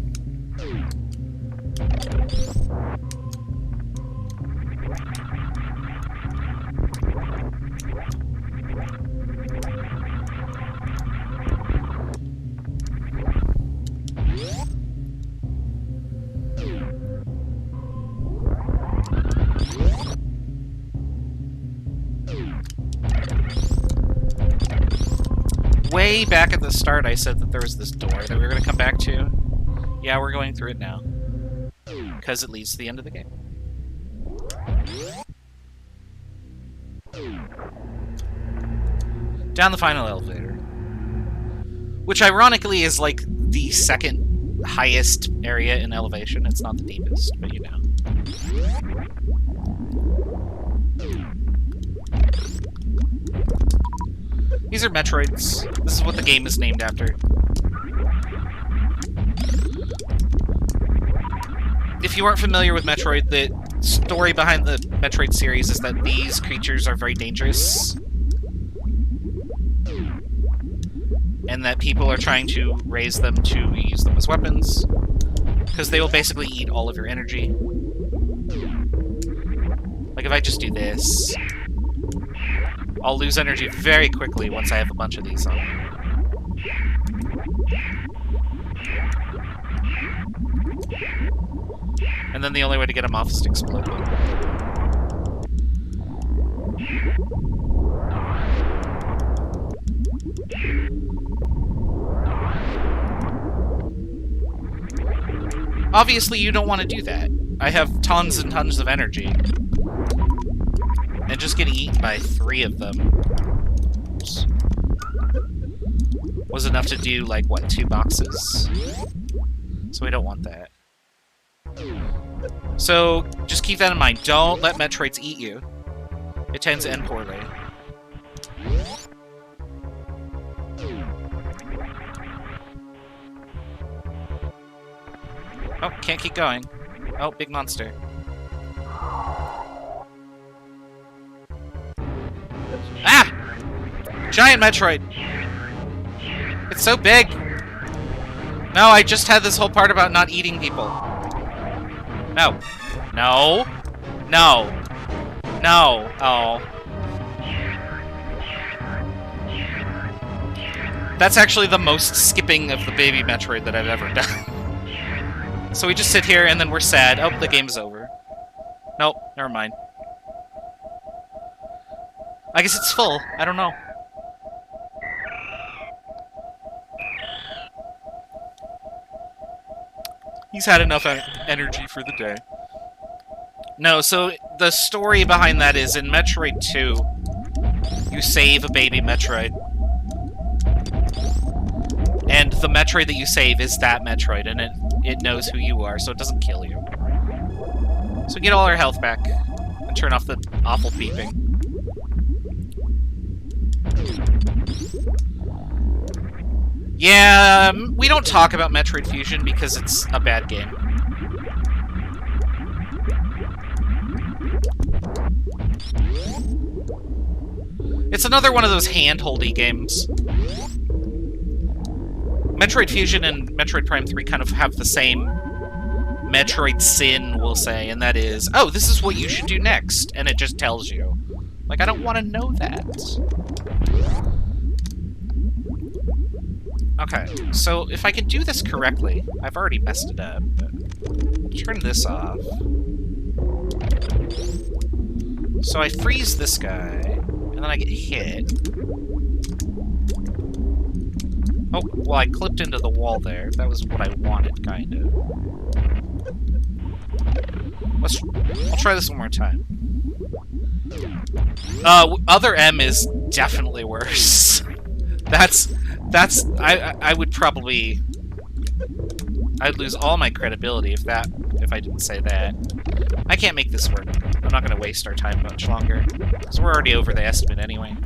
Way back at the start, I said that there was this door that we were going to come back to. Yeah, we're going through it now. Because it leads to the end of the game. Down the final elevator. Which, ironically, is like the second highest area in elevation. It's not the deepest, but you know. These are Metroids. This is what the game is named after. If you aren't familiar with Metroid, the story behind the Metroid series is that these creatures are very dangerous. And that people are trying to raise them to use them as weapons. Because they will basically eat all of your energy. Like if I just do this, I'll lose energy very quickly once I have a bunch of these on. And then the only way to get them off is to explode them. Obviously, you don't want to do that. I have tons and tons of energy. And just getting eaten by 3 of them was enough to do, like, what, 2 boxes? So we don't want that. So, just keep that in mind. Don't let Metroids eat you. It tends to end poorly. Oh, can't keep going. Oh, big monster. Ah! Giant Metroid! It's so big! No, I just had this whole part about not eating people. No. No. No. No. Oh. That's actually the most skipping of the baby Metroid that I've ever done. So we just sit here and then we're sad. Oh, the game's over. Nope, never mind. I guess it's full. I don't know. He's had enough energy for the day. No, so the story behind that is in Metroid 2, you save a baby Metroid. And the Metroid that you save is that Metroid, and it knows who you are, so it doesn't kill you. So get all our health back, and turn off the awful beeping. Yeah, we don't talk about Metroid Fusion because it's a bad game. It's another one of those hand-holdy games. Metroid Fusion and Metroid Prime 3 kind of have the same Metroid sin, we'll say, and that is, oh, this is what you should do next, and it just tells you. Like, I don't want to know that. Okay, so if I can do this correctly, I've already messed it up, but turn this off. So I freeze this guy, and then I get hit. Oh, well, I clipped into the wall there. That was what I wanted, kind of. I'll try this one more time. Other M is definitely worse. I would probably... I'd lose all my credibility if I didn't say that. I can't make this work. I'm not going to waste our time much longer, because we're already over the estimate anyway.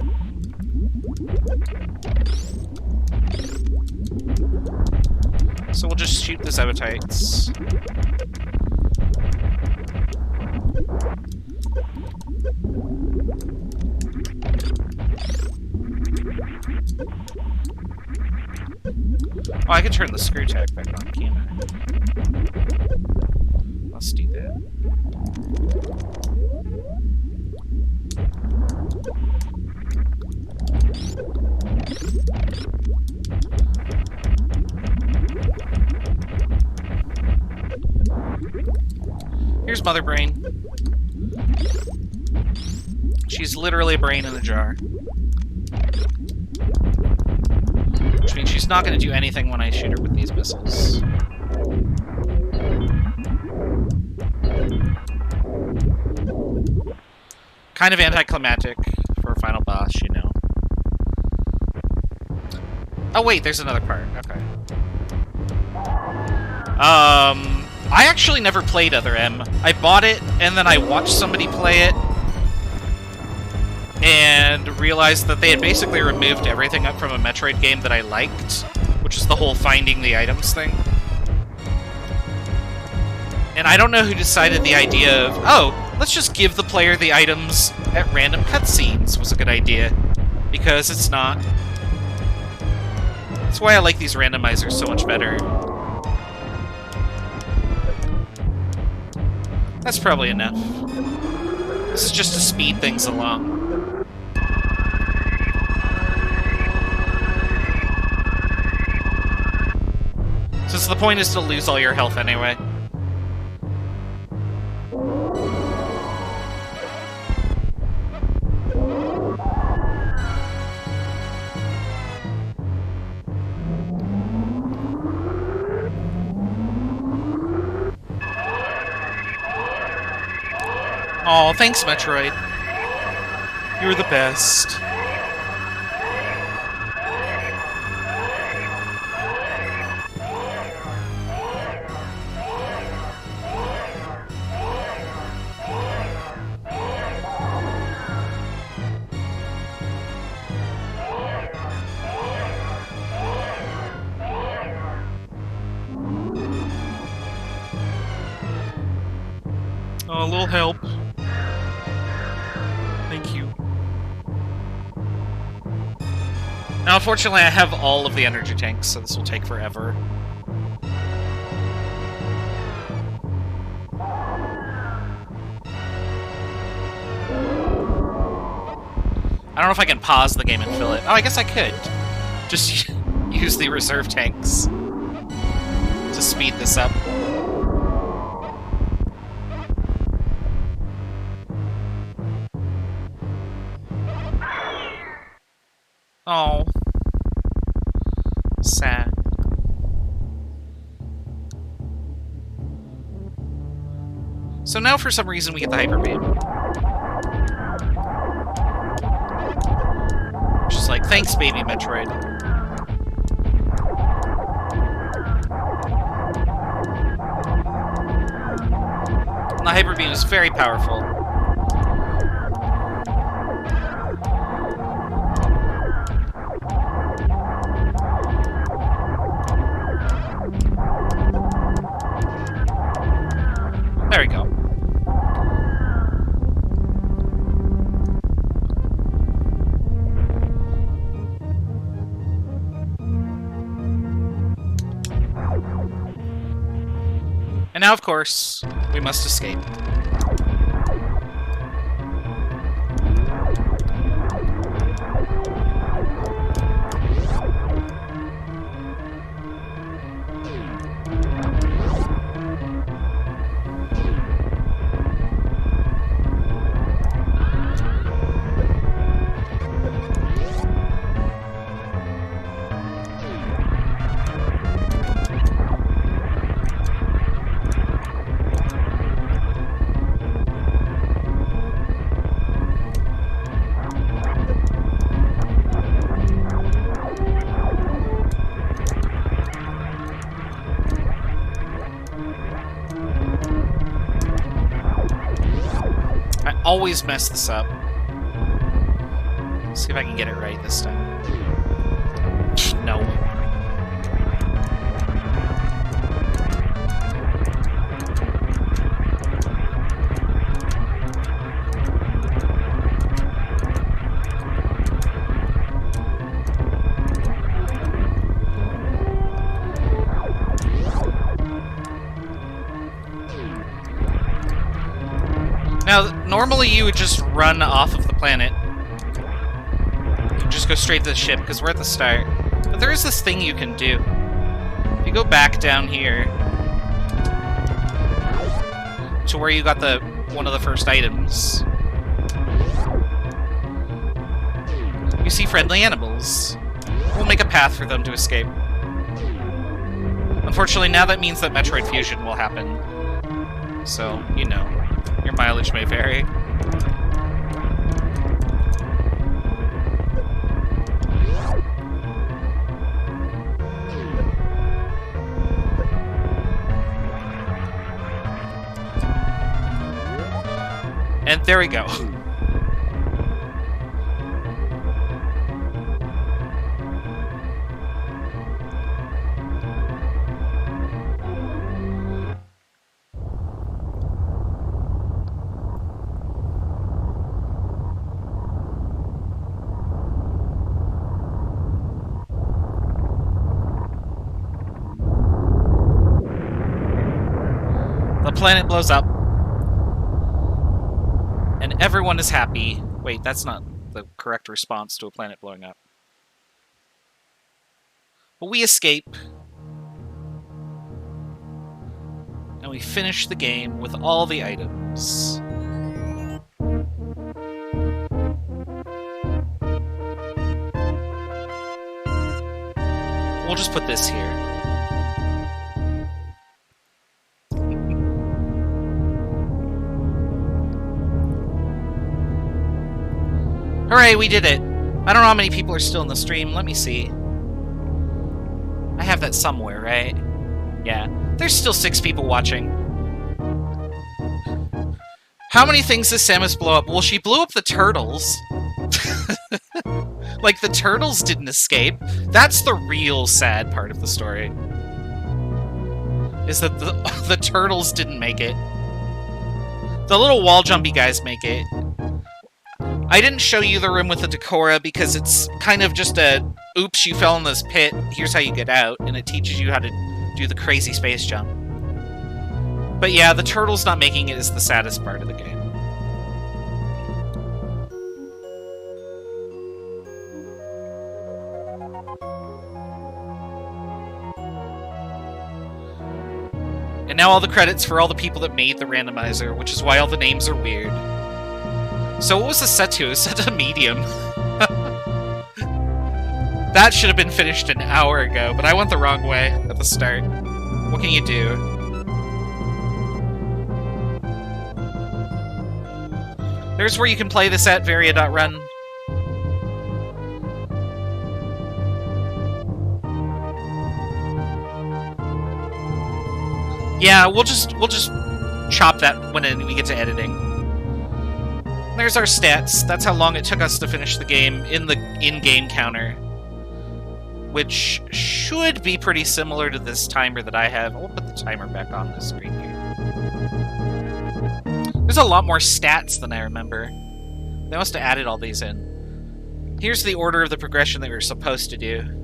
So we'll just shoot the Zebatites. Oh, I could turn the screw tech back on, can't I? Let's do that. Here's Mother Brain. She's literally a brain in a jar. Which means she's not going to do anything when I shoot her with these missiles. Kind of anticlimactic for a final boss, you know. Oh wait, there's another part. Okay. I actually never played Other M. I bought it, and then I watched somebody play it, and realized that they had basically removed everything up from a Metroid game that I liked, which is the whole finding the items thing. And I don't know who decided the idea of, oh, let's just give the player the items at random cutscenes was a good idea, because it's not. That's why I like these randomizers so much better. That's probably enough. This is just to speed things along. Since the point is to lose all your health anyway. Aw, thanks, Metroid. You're the best. Oh, a little help. Thank you. Now, unfortunately, I have all of the energy tanks, so this will take forever. I don't know if I can pause the game and fill it. Oh, I guess I could. Just use the reserve tanks to speed this up. Oh. Sad. So now for some reason we get the Hyper Beam. Which is like, thanks, baby Metroid. And the Hyper Beam is very powerful. There we go. And now, of course, we must escape. always mess this up. Let's see if I can get it right this time. No. Now, normally you would just run off of the planet. You just go straight to the ship, because we're at the start. But there is this thing you can do. If you go back down here to where you got one of the first items, you see friendly animals. We'll make a path for them to escape. Unfortunately, now that means that Metroid Fusion will happen. So, you know, your mileage may vary. And there we go. The planet blows up. And everyone is happy. Wait, that's not the correct response to a planet blowing up. But we escape. And we finish the game with all the items. We'll just put this here. Hooray, we did it! I don't know how many people are still in the stream. Let me see. I have that somewhere, right? Yeah. There's still 6 people watching. How many things does Samus blow up? Well, she blew up the turtles. Like, the turtles didn't escape. That's the real sad part of the story. Is that the turtles didn't make it. The little wall jumpy guys make it. I didn't show you the room with the Decora because it's kind of just a, oops, you fell in this pit, here's how you get out, and it teaches you how to do the crazy space jump. But yeah, the turtles not making it is the saddest part of the game. And now all the credits for all the people that made the randomizer, which is why all the names are weird. So what was this set to? It was set to medium. That should have been finished an hour ago, but I went the wrong way at the start. What can you do? There's where you can play this at Varia.run. Yeah, we'll just chop that when we get to editing. There's our stats. That's how long it took us to finish the game in the in-game counter. Which should be pretty similar to this timer that I have. I'll put the timer back on the screen here. There's a lot more stats than I remember. They must have added all these in. Here's the order of the progression that we were supposed to do.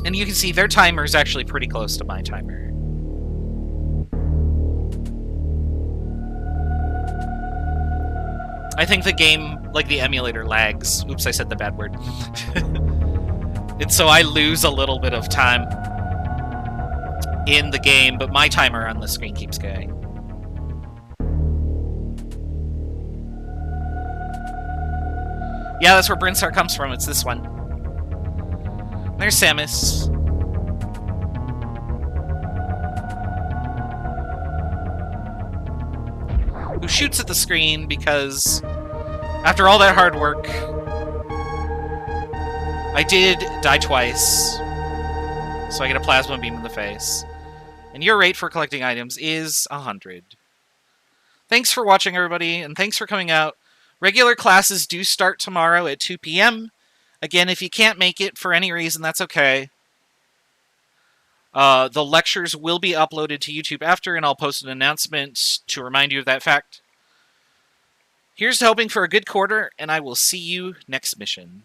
And you can see their timer is actually pretty close to my timer. I think the game, like the emulator, lags. Oops, I said the bad word. And so I lose a little bit of time in the game, but my timer on the screen keeps going. Yeah, that's where Brinstar comes from. It's this one. There's Samus. shoots at the screen because after all that hard work, I did die twice. So I get a plasma beam in the face. And your rate for collecting items is 100. Thanks for watching, everybody, and thanks for coming out. Regular classes do start tomorrow at 2 p.m. Again, if you can't make it for any reason, that's okay. The lectures will be uploaded to YouTube after, and I'll post an announcement to remind you of that fact. Here's to hoping for a good quarter, and I will see you next mission.